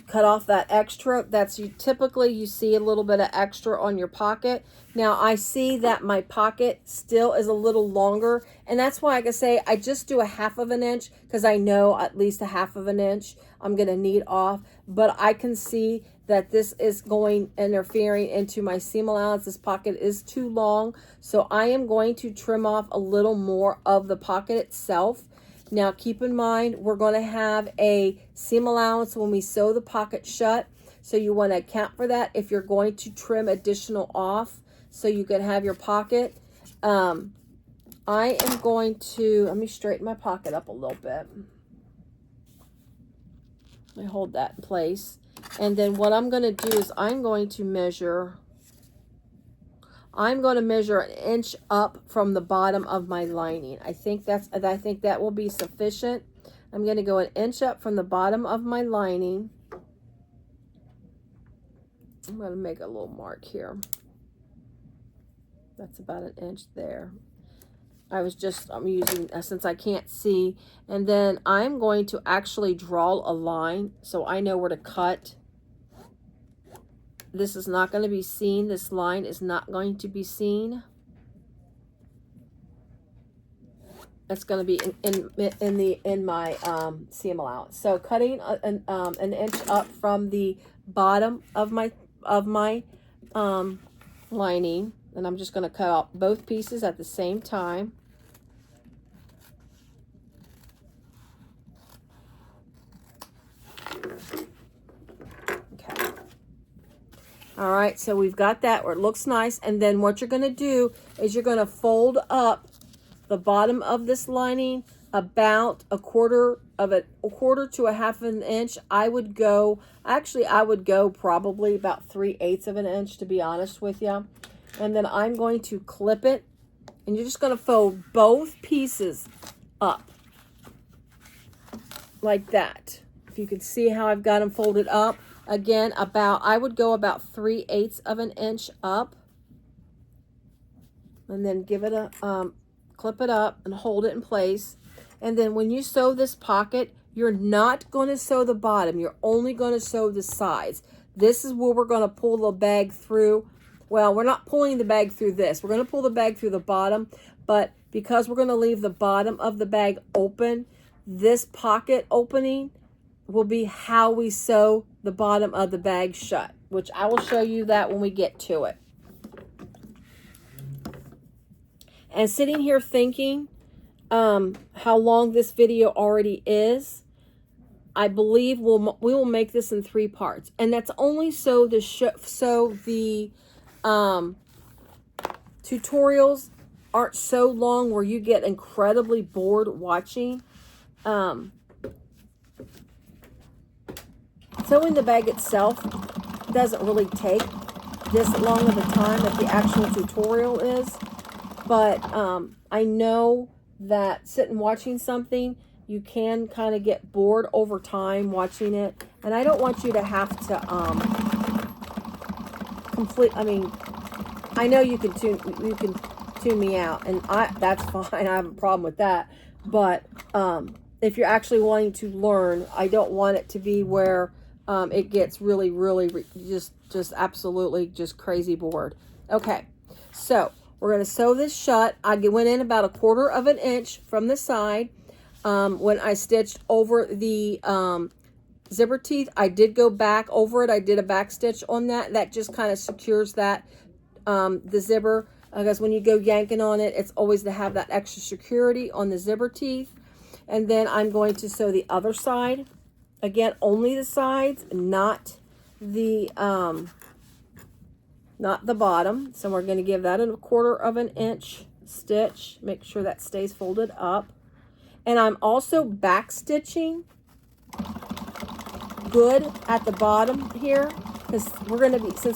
Cut off that extra. That's typically you see a little bit of extra on your pocket. Now I see that my pocket still is a little longer, and that's why I can say I just do a 1/2 inch, because I know at least a 1/2 inch I'm gonna need off. But I can see that this is interfering into my seam allowance. This pocket is too long, so I am going to trim off a little more of the pocket itself. Now keep in mind, we're going to have a seam allowance when we sew the pocket shut, so you want to account for that if you're going to trim additional off, so you can have your pocket. I am going to, let me straighten my pocket up a little bit. Let me hold that in place. And then what I'm going to do is I'm going to measure 1 inch up from the bottom of my lining. I think that will be sufficient. I'm going to go 1 inch up from the bottom of my lining. I'm going to make a little mark here. That's about 1 inch there. I'm using, since I can't see, and then I'm going to actually draw a line so I know where to cut. This is not going to be seen. This line is not going to be seen. It's going to be in my seam allowance. So cutting an inch up from the bottom of my lining, and I'm just going to cut out both pieces at the same time. Okay. All right, so we've got that where it looks nice, and then what you're going to do is you're going to fold up the bottom of this lining about a quarter to 1/2 inch. I would go probably about 3/8 of an inch, to be honest with you. And then I'm going to clip it, and you're just going to fold both pieces up like that. If you can see how I've got them folded up. Again, I would go about 3/8 of an inch up, and then give it a clip it up and hold it in place. And then when you sew this pocket, you're not going to sew the bottom. You're only going to sew the sides. This is where we're going to pull the bag through well, we're not pulling the bag through this. We're going to pull the bag through the bottom, but because we're going to leave the bottom of the bag open, this pocket opening will be how we sew the bottom of the bag shut, which I will show you that when we get to it. And sitting here thinking how long this video already is, I believe we will make this in 3 parts, and that's only so the tutorials aren't so long where you get incredibly bored watching. Sewing the bag itself doesn't really take this long of a time that the actual tutorial is, but I know that sitting watching something, you can kind of get bored over time watching it, and I don't want you to have to I know you can tune me out, and that's fine. I have a problem with that, but if you're actually wanting to learn, I don't want it to be where it gets really just absolutely just crazy bored. Okay, so we're going to sew this shut. I went in about 1/4 of an inch from the side. When I stitched over the zipper teeth, I did go back over it. I did a back stitch on that. That just kind of secures that the zipper, because when you go yanking on it, it's always to have that extra security on the zipper teeth. And then I'm going to sew the other side. Again, only the sides, not the bottom. So we're going to give that 1/4 of an inch stitch. Make sure that stays folded up. And I'm also back stitching good at the bottom here, because since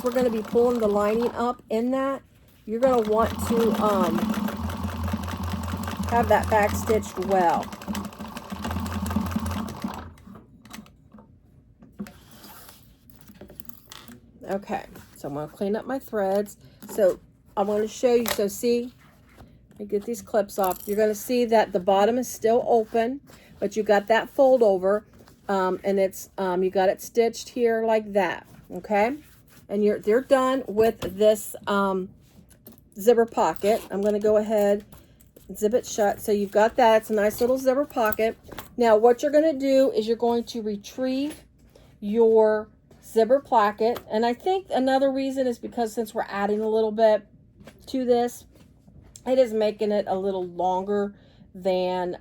we're going to be pulling the lining up in that, you're going to want to have that back stitched well. Okay, so I'm going to clean up my threads. So I want to show you, so see, I get these clips off. You're going to see that the bottom is still open, but you got that fold over, and it's you got it stitched here like that. Okay, and they're done with this zipper pocket. I'm going to go ahead and zip it shut. So you've got that. It's a nice little zipper pocket. Now what you're going to do is you're going to retrieve your zipper placket, and I think another reason is because since we're adding a little bit to this, it is making it a little longer than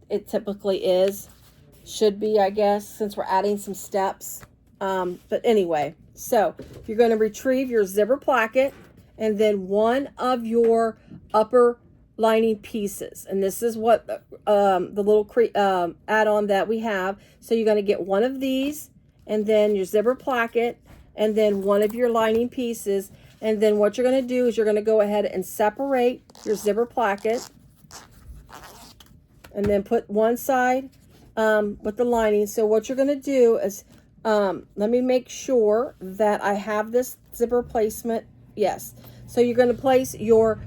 it typically is. Should be, I guess, since we're adding some steps. But anyway, so you're going to retrieve your zipper placket and then one of your upper lining pieces. And this is what the little add-on that we have. So you're going to get one of these, and then your zipper placket, and then one of your lining pieces. And then what you're going to do is you're going to go ahead and separate your zipper placket, and then put one side with the lining. So what you're going to do is, let me make sure that I have this zipper placement. Yes. So you're going to place your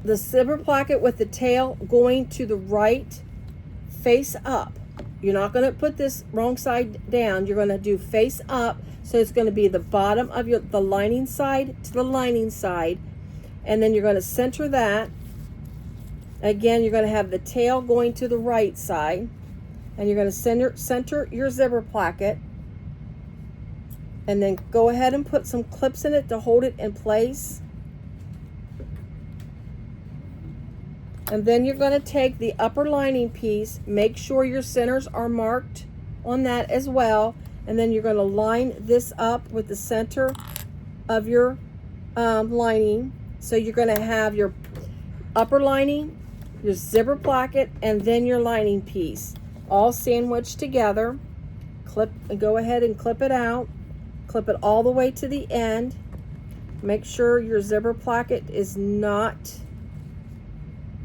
the zipper placket with the tail going to the right, face up. You're not going to put this wrong side down. You're going to do face up. So it's going to be the bottom of the lining side to the lining side. And then you're going to center that. Again, you're going to have the tail going to the right side. And you're going to center your zipper placket. And then go ahead and put some clips in it to hold it in place. And then you're going to take the upper lining piece, make sure your centers are marked on that as well, and then you're going to line this up with the center of your lining. So you're going to have your upper lining, your zipper placket, and then your lining piece all sandwiched together. Clip, and go ahead and clip it out. Clip it all the way to the end. Make sure your zipper placket is not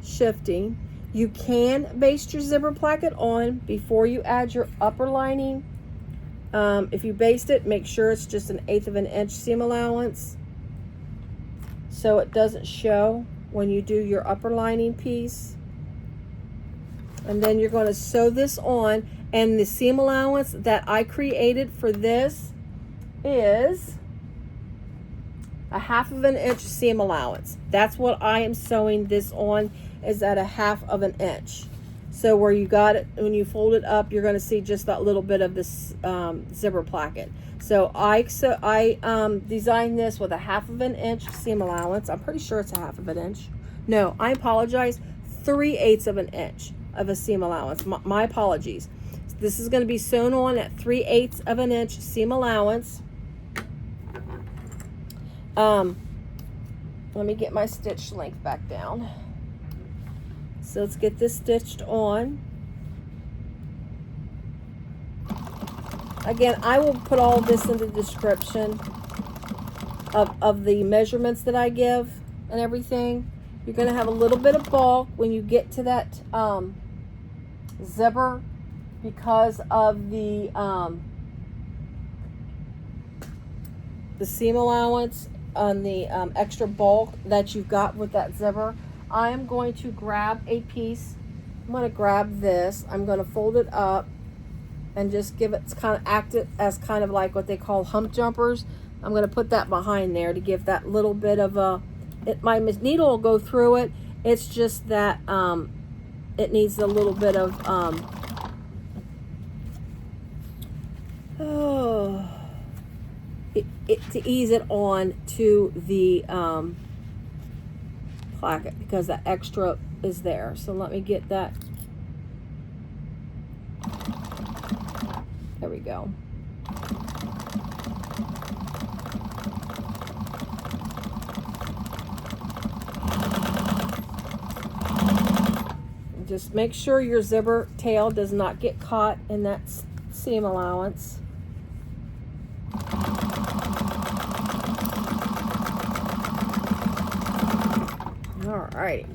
shifting. You can baste your zipper placket on before you add your upper lining. If you baste it, make sure it's just 1/8 of an inch seam allowance, so it doesn't show when you do your upper lining piece. And then you're going to sew this on, and the seam allowance that I created for this is a 1/2 inch seam allowance. That's what I am sewing this on, is at a 1/2 inch. So where you got it, when you fold it up, you're going to see just that little bit of this zipper placket. So I designed this with a 1/2 inch seam allowance. I'm pretty sure it's a 1/2 inch. No, I apologize. 3/8 of an inch of a seam allowance. My apologies. This is going to be sewn on at 3/8 of an inch seam allowance. Let me get my stitch length back down. So let's get this stitched on. Again, I will put all of this in the description of the measurements that I give and everything. You're going to have a little bit of bulk when you get to that zipper because of the seam allowance on the extra bulk that you've got with that zipper. I am going to grab a piece. I'm going to grab this. I'm going to fold it up and just give it, kind of act it as kind of like what they call hump jumpers. I'm going to put that behind there to give that little bit of a, my needle will go through it. It's just that it needs a little bit of to ease it on to the placket, because that extra is there. So let me get that. There we go. Just make sure your zipper tail does not get caught in that seam allowance. All right.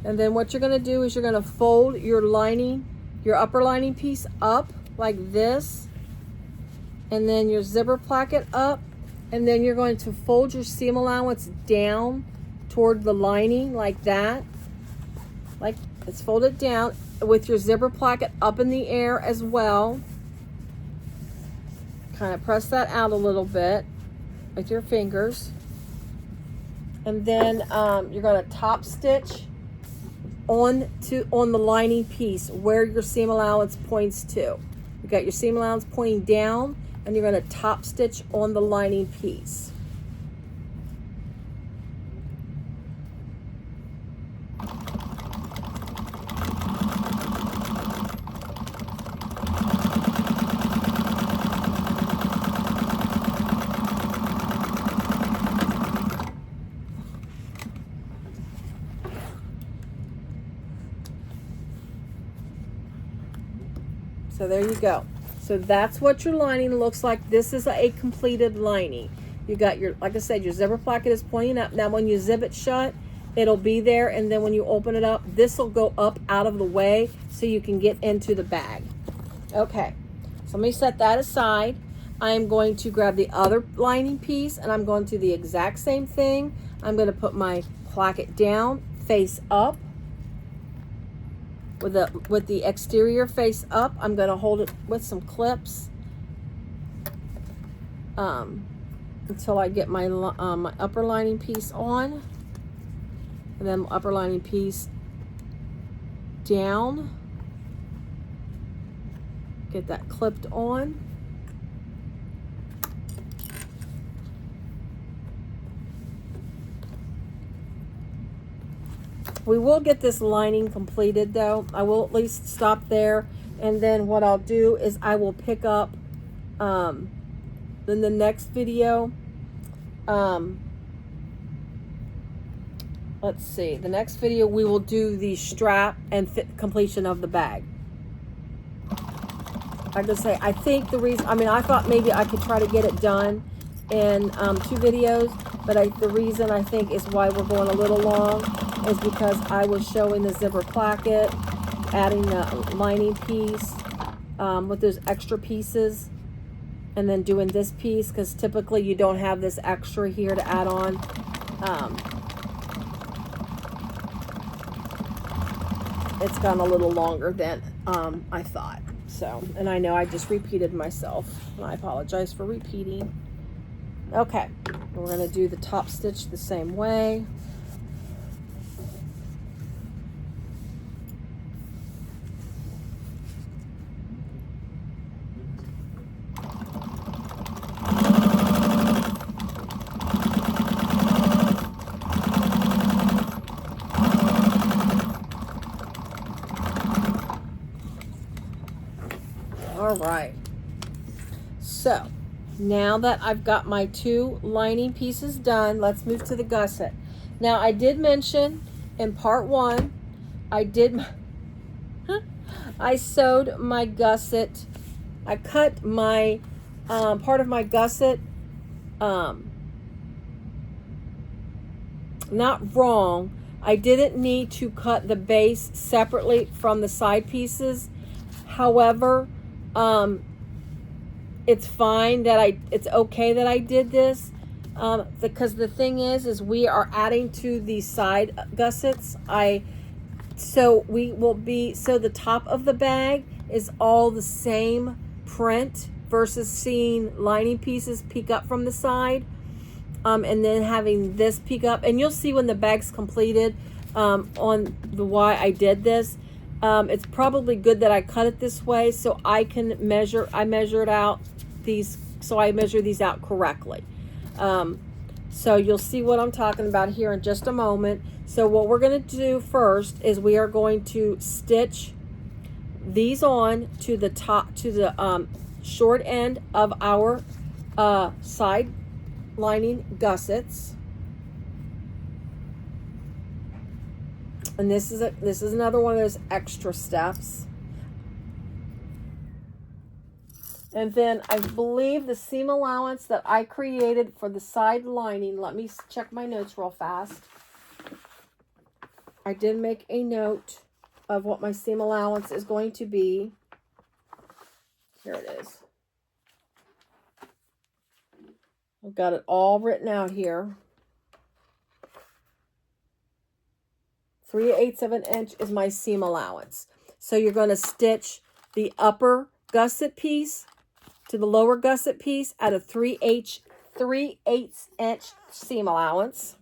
And then what you're going to do is you're going to fold your lining, your upper lining piece up like this, and then your zipper placket up, and then you're going to fold your seam allowance down toward the lining like that. Like it's folded down with your zipper placket up in the air as well. Kind of press that out a little bit with your fingers. And then you're going to top stitch on the lining piece where your seam allowance points to. You got your seam allowance pointing down, and you're going to top stitch on the lining piece. So there you go. So that's what your lining looks like. This is a completed lining. You got your, like I said, your zipper placket is pointing up. Now when you zip it shut, it'll be there, and then when you open it up, this will go up out of the way so you can get into the bag. Okay, so let me set that aside. I am going to grab the other lining piece, and I'm going to do the exact same thing. I'm going to put my placket down, face up. With the exterior face up, I'm going to hold it with some clips until I get my my upper lining piece on, and then upper lining piece down. Get that clipped on. We will get this lining completed though. I will at least stop there, and then what I'll do is I will pick up in the next video. Let's see, the next video we will do the strap and fit completion of the bag. I just say, I think the reason, I mean, I thought maybe I could try to get it done in 2 videos, but the reason I think is why we're going a little long is because I was showing the zipper placket, adding the lining piece with those extra pieces, and then doing this piece, because typically you don't have this extra here to add on. it's gone a little longer than I thought. So, and I know I just repeated myself, and I apologize for repeating. Okay, we're going to do the top stitch the same way. All right, so now that I've got my 2 lining pieces done, let's move to the gusset. Now, I did mention in part 1, I sewed my gusset. I cut my part of my gusset not wrong. I didn't need to cut the base separately from the side pieces. However, it's fine that it's okay that I did this, because the thing is we are adding to the side gussets. So the top of the bag is all the same print versus seeing lining pieces peek up from the side, and then having this peek up. And you'll see when the bag's completed on the why I did this. It's probably good that I cut it this way so I can measure. I measured out these, so I measure these out correctly. So you'll see what I'm talking about here in just a moment. So what we're going to do first is we are going to stitch these on to the top, to the short end of our side lining gussets. And this is another one of those extra steps. And then I believe the seam allowance that I created for the side lining, let me check my notes real fast. I did make a note of what my seam allowance is going to be. Here it is. I've got it all written out here. 3/8 of an inch is my seam allowance. So you're going to stitch the upper gusset piece to the lower gusset piece at a 3/8 inch seam allowance.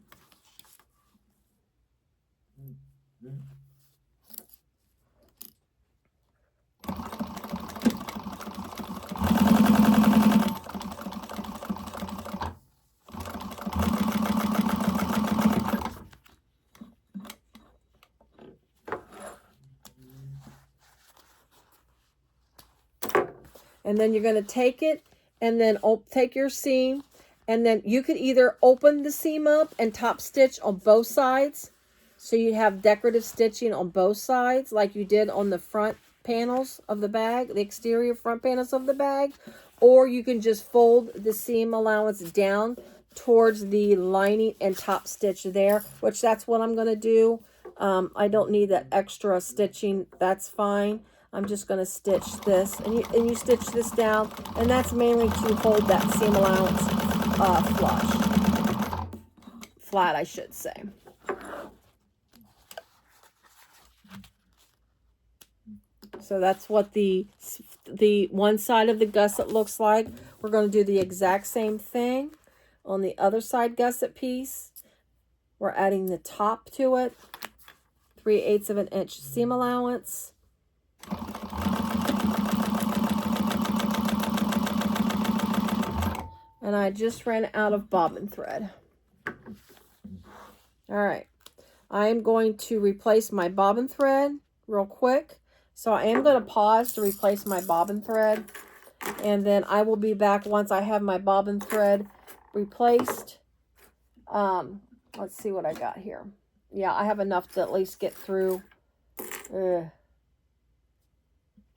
And then you're going to take it and then take your seam, and then you could either open the seam up and top stitch on both sides, so you have decorative stitching on both sides like you did on the front panels of the bag, the exterior front panels of the bag, or you can just fold the seam allowance down towards the lining and top stitch there, which that's what I'm going to do. I don't need that extra stitching. That's fine. I'm just going to stitch this, and you stitch this down, and that's mainly to hold that seam allowance flat, I should say. So that's what the one side of the gusset looks like. We're going to do the exact same thing on the other side gusset piece. We're adding the top to it, 3/8 of an inch seam allowance. And I just ran out of bobbin thread. All right, I'm going to replace my bobbin thread real quick. So I am going to pause to replace my bobbin thread, and then I will be back once I have my bobbin thread replaced. Let's see what I got here. Yeah, I have enough to at least get through.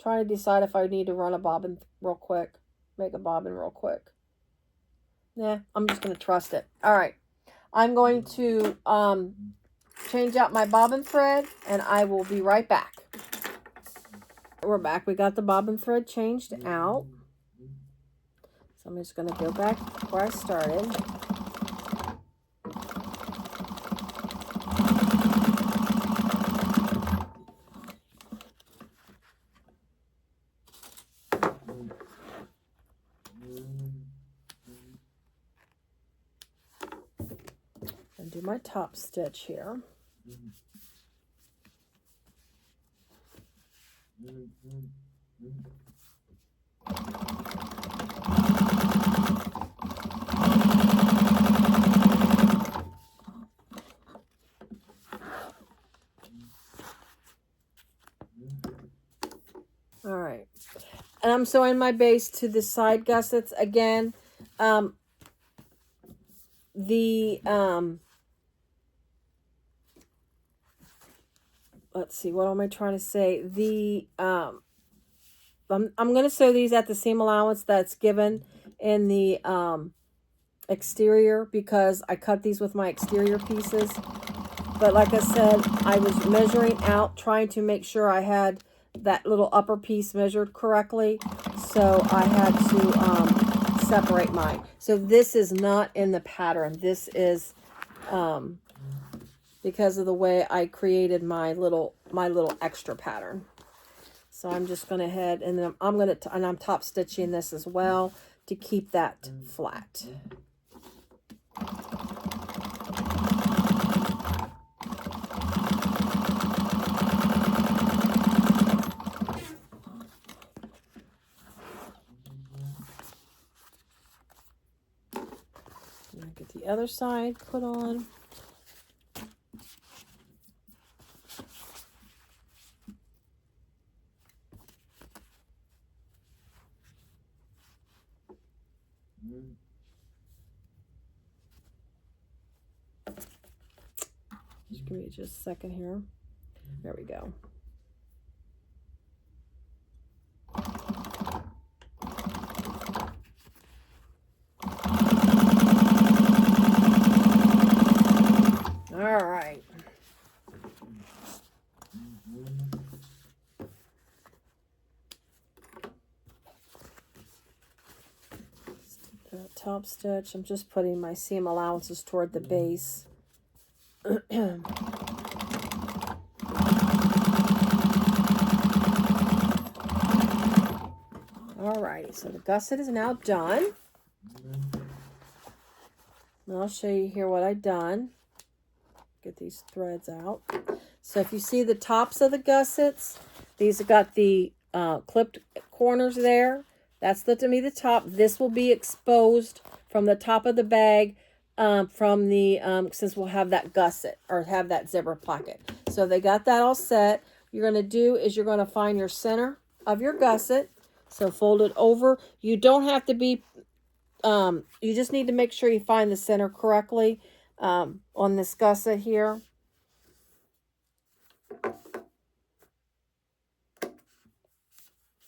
Trying to decide if I need to run a bobbin real quick, make a bobbin real quick. Nah, I'm just going to trust it. All right, I'm going to change out my bobbin thread, and I will be right back. We're back. We got the bobbin thread changed out. So I'm just going to go back where I started. And do my top stitch here. All right, and I'm sewing my base to the side gussets again. Let's see, what am I trying to say? I'm going to sew these at the seam allowance that's given in the exterior, because I cut these with my exterior pieces. But like I said, I was measuring out, trying to make sure I had that little upper piece measured correctly. So I had to separate mine. So this is not in the pattern. This is because of the way I created my little extra pattern. So I'm just going to head, and then I'm top stitching this as well to keep that flat. And get the other side put on. Just give me just a second here. There we go. All right. Top stitch. I'm just putting my seam allowances toward the base. Alrighty, so the gusset is now done. And I'll show you here what I've done. Get these threads out. So if you see the tops of the gussets, these have got the clipped corners there. That's to me the top. This will be exposed from the top of the bag from the since we'll have that gusset or have that zipper pocket. So they got that all set. You're going to do is you're going to find your center of your gusset. So fold it over. You don't have to be you just need to make sure you find the center correctly on this gusset here.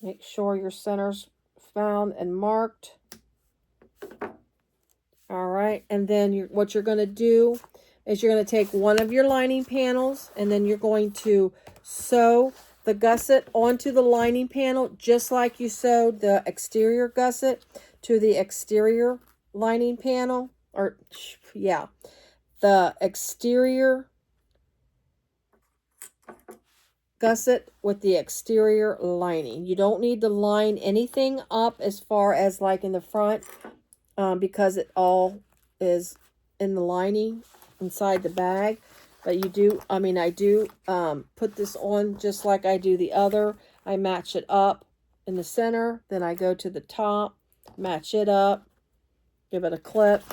Make sure your center's found and marked. All right, and then what you're going to do is you're going to take one of your lining panels, and then you're going to sew the gusset onto the lining panel, just like you sewed the exterior gusset to the exterior lining panel, or yeah, the exterior gusset with the exterior lining. You don't need to line anything up as far as like in the front because it all is in the lining inside the bag. But you do, I do put this on just like I do the other. I match it up in the center, then I go to the top, match it up, give it a clip.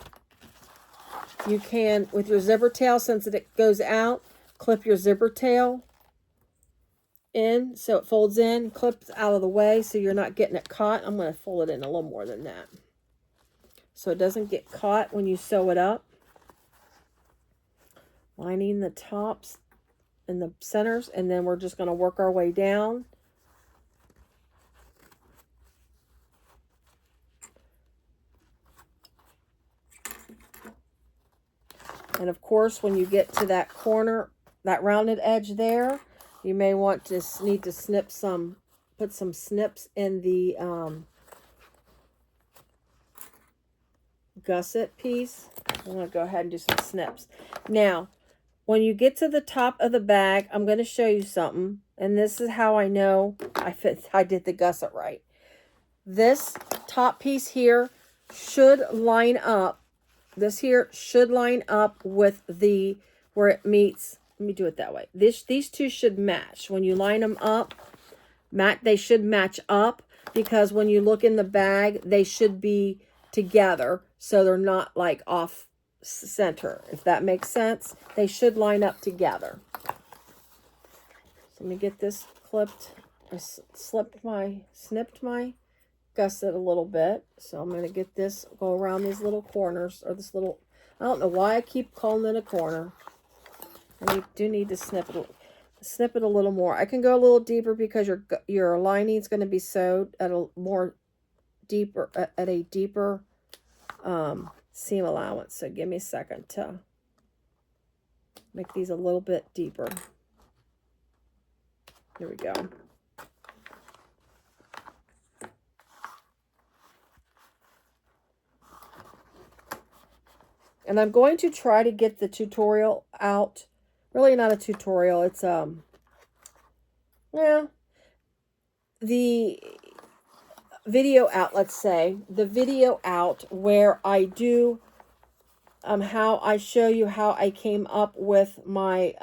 You can, with your zipper tail, since it goes out, clip your zipper tail in so it folds in, clips out of the way so you're not getting it caught. I'm going to fold it in a little more than that so it doesn't get caught when you sew it up. Lining the tops and the centers, and then we're just going to work our way down. And of course, when you get to that corner, that rounded edge there, you may want to need to snip some, put some snips in the gusset piece. I'm going to go ahead and do some snips. Now, when you get to the top of the bag, I'm going to show you something. And this is how I know I did the gusset right. this top piece here should line up. This here should line up with the, where it meets. Let me do it that way. These two should match. When you line them up, they should match up, because when you look in the bag, they should be together, so they're not like off center, if that makes sense. They should line up together. So let me get this clipped. I snipped my gusset a little bit, so I'm going to get this, go around these little corners, or this little, I don't know why I keep calling it a corner. And you do need to snip it a little more. I can go a little deeper because your lining is going to be sewed at a deeper seam allowance. So give me a second to make these a little bit deeper. Here we go. And I'm going to try to get the tutorial out. Really not a tutorial. It's, yeah, the video out, let's say. The video out where I do, how I show you how I came up with my,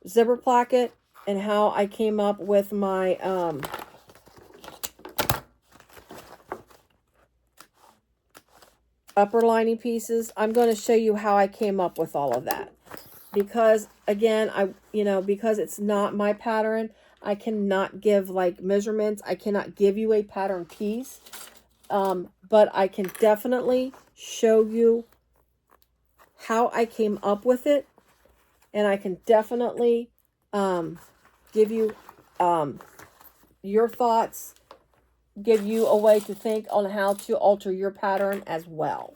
zipper placket, and how I came up with my, upper lining pieces. I'm going to show you how I came up with all of that, because again, because it's not my pattern, I cannot give like measurements. I cannot give you a pattern piece, but I can definitely show you how I came up with it, and I can definitely give you your thoughts, give you a way to think on how to alter your pattern as well.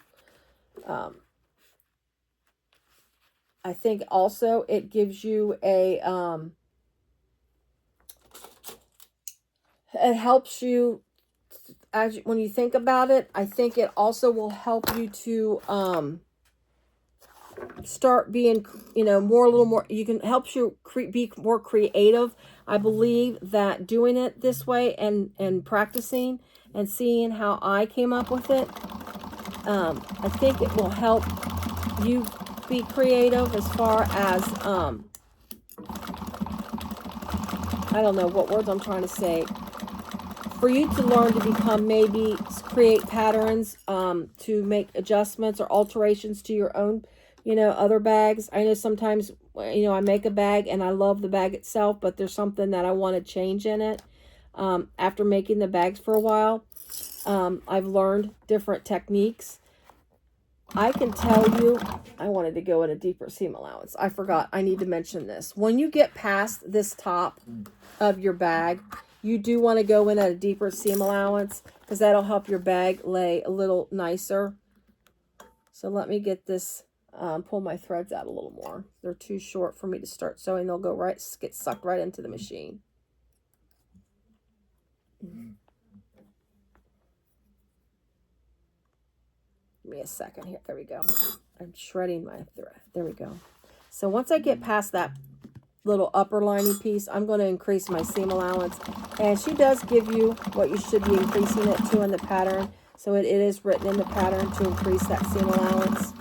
I think also it gives you a, it helps you, when you think about it, I think it also will help you to start being, a little more, you can help you be more creative. I believe that doing it this way and practicing and seeing how I came up with it, I think it will help you be creative as far as, I don't know what words I'm trying to say, for you to learn to become, maybe create patterns, to make adjustments or alterations to your own, other bags. I know sometimes, I make a bag and I love the bag itself, but there's something that I want to change in it. After making the bags for a while, I've learned different techniques. I can tell you, I wanted to go in a deeper seam allowance. I forgot, I need to mention this. When you get past this top of your bag, you do want to go in at a deeper seam allowance, because that'll help your bag lay a little nicer. So let me get this, pull my threads out a little more. They're too short for me to start sewing. They'll go get sucked right into the machine. Give me a second here. There we go. I'm shredding my thread. There we go. So once I get past that little upper lining piece, I'm going to increase my seam allowance. And she does give you what you should be increasing it to in the pattern. So it is written in the pattern to increase that seam allowance.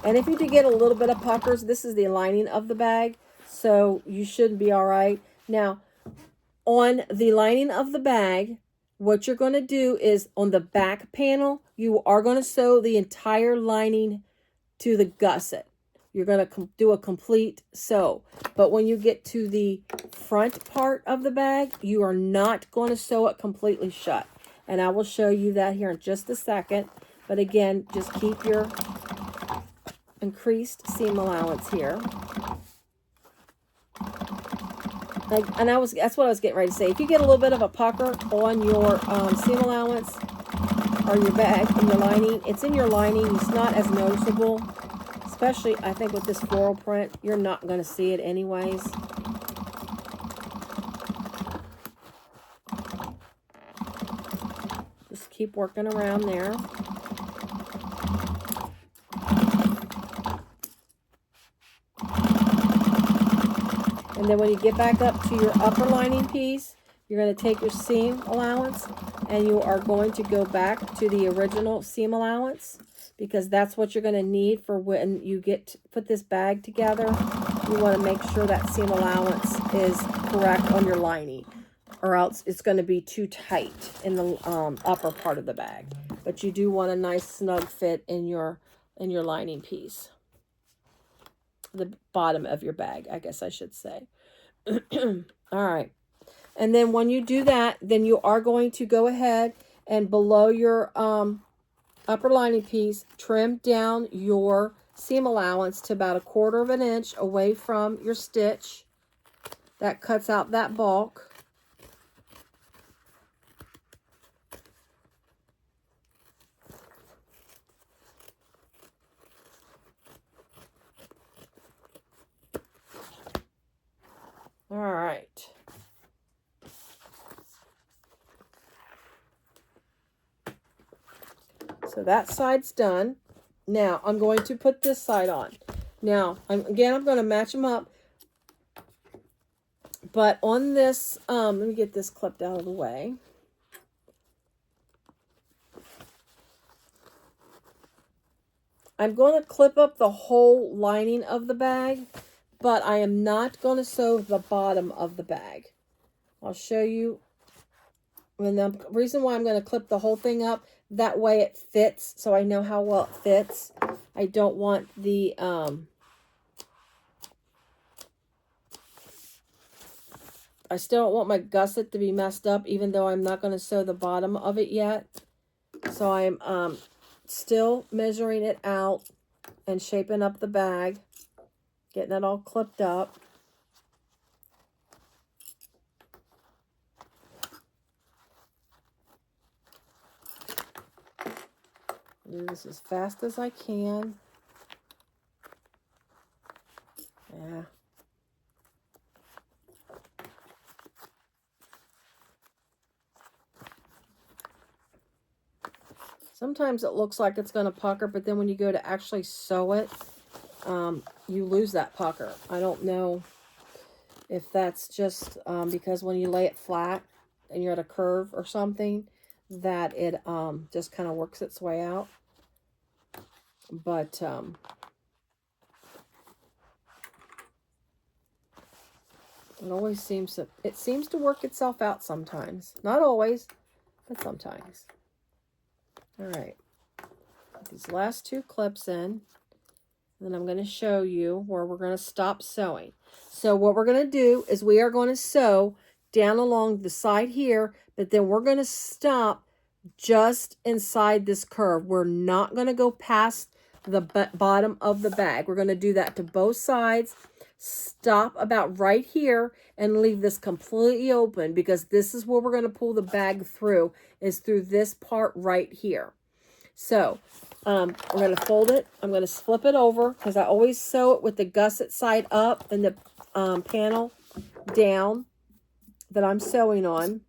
And if you do get a little bit of puckers, this is the lining of the bag, so you should be all right. Now, on the lining of the bag, what you're going to do is on the back panel, you are going to sew the entire lining to the gusset. You're going to do a complete sew. But when you get to the front part of the bag, you are not going to sew it completely shut. And I will show you that here in just a second. But again, just keep your increased seam allowance here. And that's what I was getting ready to say. If you get a little bit of a pucker on your seam allowance or your bag and your lining, it's in your lining. It's not as noticeable, especially I think with this floral print. You're not going to see it anyways. Just keep working around there. And then when you get back up to your upper lining piece, you're going to take your seam allowance and you are going to go back to the original seam allowance, because that's what you're going to need for when you put this bag together. You want to make sure that seam allowance is correct on your lining, or else it's going to be too tight in the upper part of the bag. But you do want a nice snug fit in your lining piece, the bottom of your bag, I guess I should say. All right. And then when you do that, then you are going to go ahead and below your upper lining piece, trim down your seam allowance to about 1/4 of an inch away from your stitch. That cuts out that bulk. All right. So that side's done. Now I'm going to put this side on. Now, I'm going to match them up. But on this, let me get this clipped out of the way. I'm going to clip up the whole lining of the bag, but I am not going to sew the bottom of the bag. I'll show you. And the reason why I'm going to clip the whole thing up, that way it fits, so I know how well it fits. I don't want the I still don't want my gusset to be messed up, even though I'm not going to sew the bottom of it yet. So I'm still measuring it out and shaping up the bag, getting it all clipped up. Do this as fast as I can. Yeah. Sometimes it looks like it's going to pucker, but then when you go to actually sew it, you lose that pucker. I don't know if that's just because when you lay it flat and you're at a curve or something, that it just kind of works its way out. But it always seems to work itself out sometimes. Not always, but sometimes. All right. Put these last 2 clips in. Then I'm going to show you where we're going to stop sewing. So what we're going to do is we are going to sew down along the side here, but then we're going to stop just inside this curve. We're not going to go past the bottom of the bag. We're going to do that to both sides. Stop about right here and leave this completely open, because this is where we're going to pull the bag through, is through this part right here. So we're going to fold it. I'm going to flip it over, because I always sew it with the gusset side up and the panel down that I'm sewing on.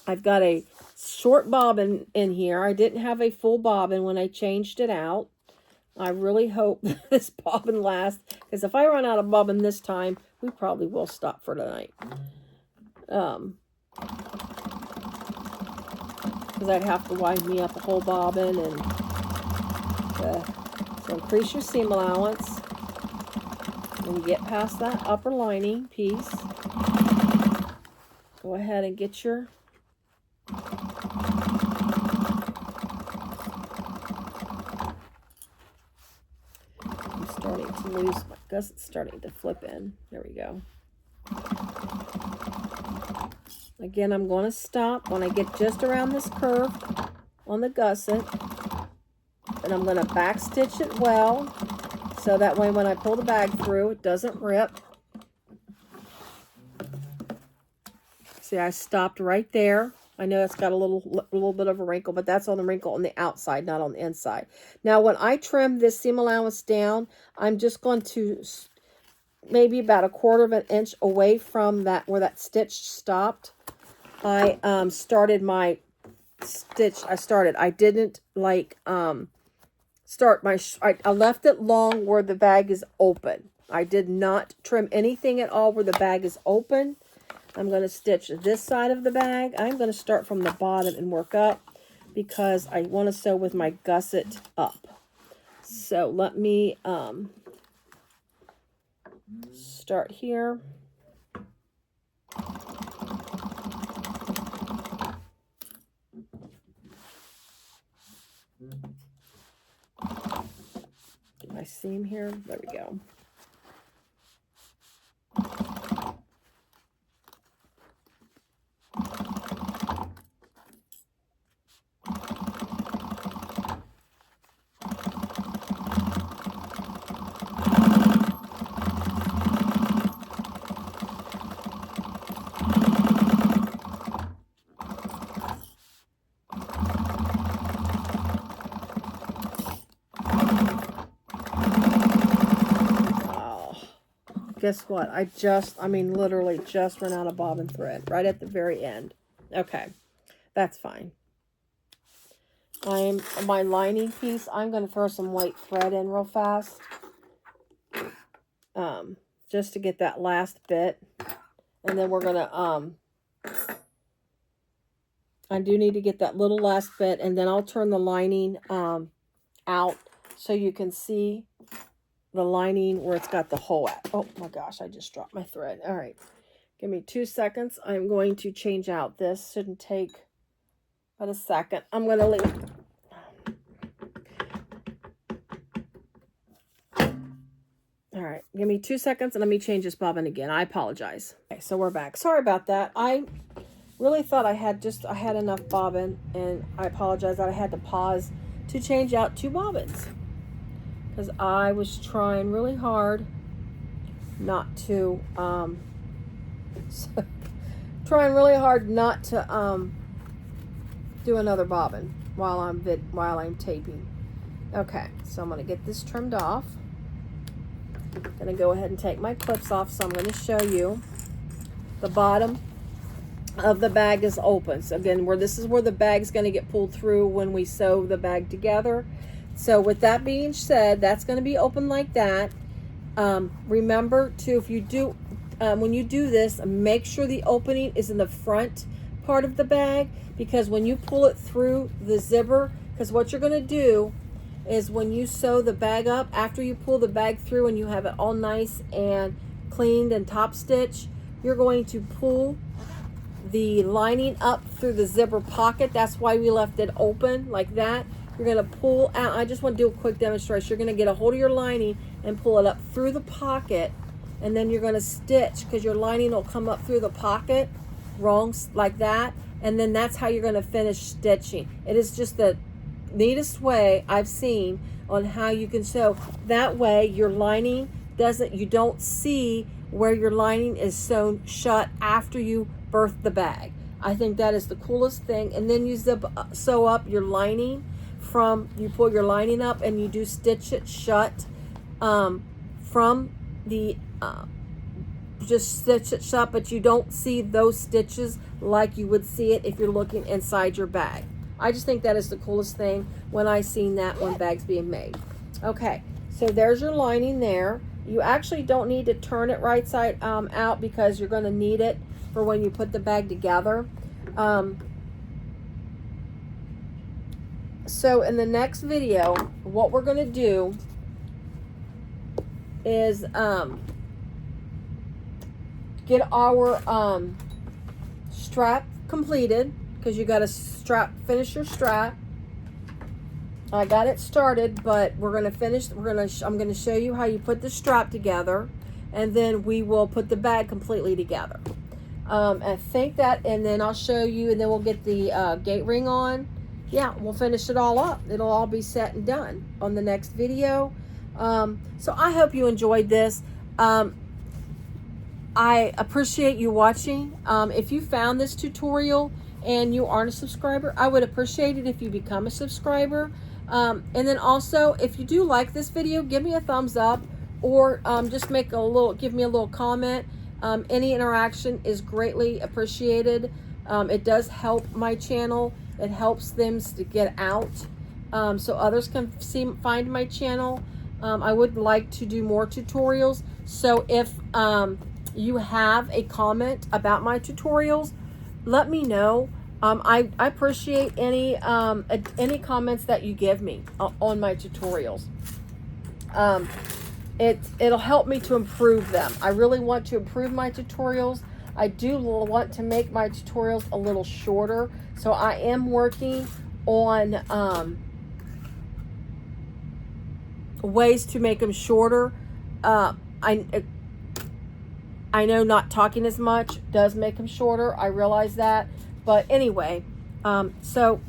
I've got a short bobbin in here. I didn't have a full bobbin when I changed it out. I really hope this bobbin lasts, because if I run out of bobbin this time, we probably will stop for tonight. Because I'd have to wind me up a whole bobbin. And so increase your seam allowance. When you get past that upper lining piece, go ahead and get your I'm starting to lose my gusset's starting to flip in. There we go. Again, I'm going to stop when I get just around this curve on the gusset, and I'm going to back stitch it well, so that way when I pull the bag through, it doesn't rip. See, I stopped right there. I know it's got a little bit of a wrinkle, but that's on the wrinkle on the outside, not on the inside. Now, when I trim this seam allowance down, I'm just going to maybe about 1/4 of an inch away from that where that stitch stopped. I started my stitch. I didn't like start my. I left it long where the bag is open. I did not trim anything at all where the bag is open. I'm going to stitch this side of the bag. I'm going to start from the bottom and work up because I want to sew with my gusset up. So let me start here. Get my seam here. There we go. Guess what? I mean, literally just ran out of bobbin thread right at the very end. Okay, that's fine. My lining piece, I'm going to throw some white thread in real fast. Just to get that last bit. And then we're going to, I do need to get that little last bit. And then I'll turn the lining out so you can see the lining where it's got the hole at. Oh my gosh, I just dropped my thread. All right, give me 2 seconds. I'm going to change out this. Shouldn't take but a second. I'm going to leave. All right, give me 2 seconds and let me change this bobbin again. I apologize. Okay, so we're back. Sorry about that. I really thought I had enough bobbin, and I apologize that I had to pause to change out 2 bobbins. Because I was trying really hard not to, do another bobbin while I'm taping. Okay, so I'm going to get this trimmed off. Going to go ahead and take my clips off, so I'm going to show you the bottom of the bag is open. So again, this is where the bag's going to get pulled through when we sew the bag together. So with that being said, that's going to be open like that. Remember to, if you do, when you do this, make sure the opening is in the front part of the bag, because when you pull it through the zipper, because what you're going to do is when you sew the bag up, after you pull the bag through and you have it all nice and cleaned and top stitch, you're going to pull the lining up through the zipper pocket. That's why we left it open like that. You're going to pull out. I just want to do a quick demonstration. You're going to get a hold of your lining and pull it up through the pocket, and then you're going to stitch, because your lining will come up through the pocket wrong like that, and then that's how you're going to finish stitching. It is just the neatest way I've seen on how you can sew. That way your lining you don't see where your lining is sewn shut after you birth the bag. I think that is the coolest thing. And then you sew up your lining you pull your lining up and you do stitch it shut from the just stitch it shut, but you don't see those stitches like you would see it if you're looking inside your bag. I just think that is the coolest thing when I seen that when bag's being made. Okay, so there's your lining there. You actually don't need to turn it right side out, because you're going to need it for when you put the bag together. So in the next video, what we're going to do is get our strap completed, because you got to finish your strap. I got it started, but we're going to finish. I'm going to show you how you put the strap together, and then we will put the bag completely together. I think that, and then I'll show you, and then we'll get the gate ring on. Yeah, we'll finish it all up. It'll all be set and done on the next video. So I hope you enjoyed this. I appreciate you watching. If you found this tutorial and you aren't a subscriber, I would appreciate it if you become a subscriber. And then also, if you do like this video, give me a thumbs up, or just give me a little comment. Any interaction is greatly appreciated. It does help my channel. It helps them to get out, so others can find my channel. I would like to do more tutorials. So if you have a comment about my tutorials, let me know. I appreciate any comments that you give me on my tutorials. It'll help me to improve them. I really want to improve my tutorials. I do want to make my tutorials a little shorter, so I am working on ways to make them shorter. I know not talking as much does make them shorter. I realize that. But anyway, so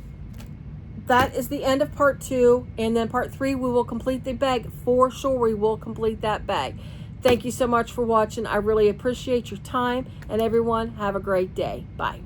that is the end of part 2. And then part 3, we will complete the bag. For sure, we will complete that bag. Thank you so much for watching. I really appreciate your time. And everyone, have a great day. Bye.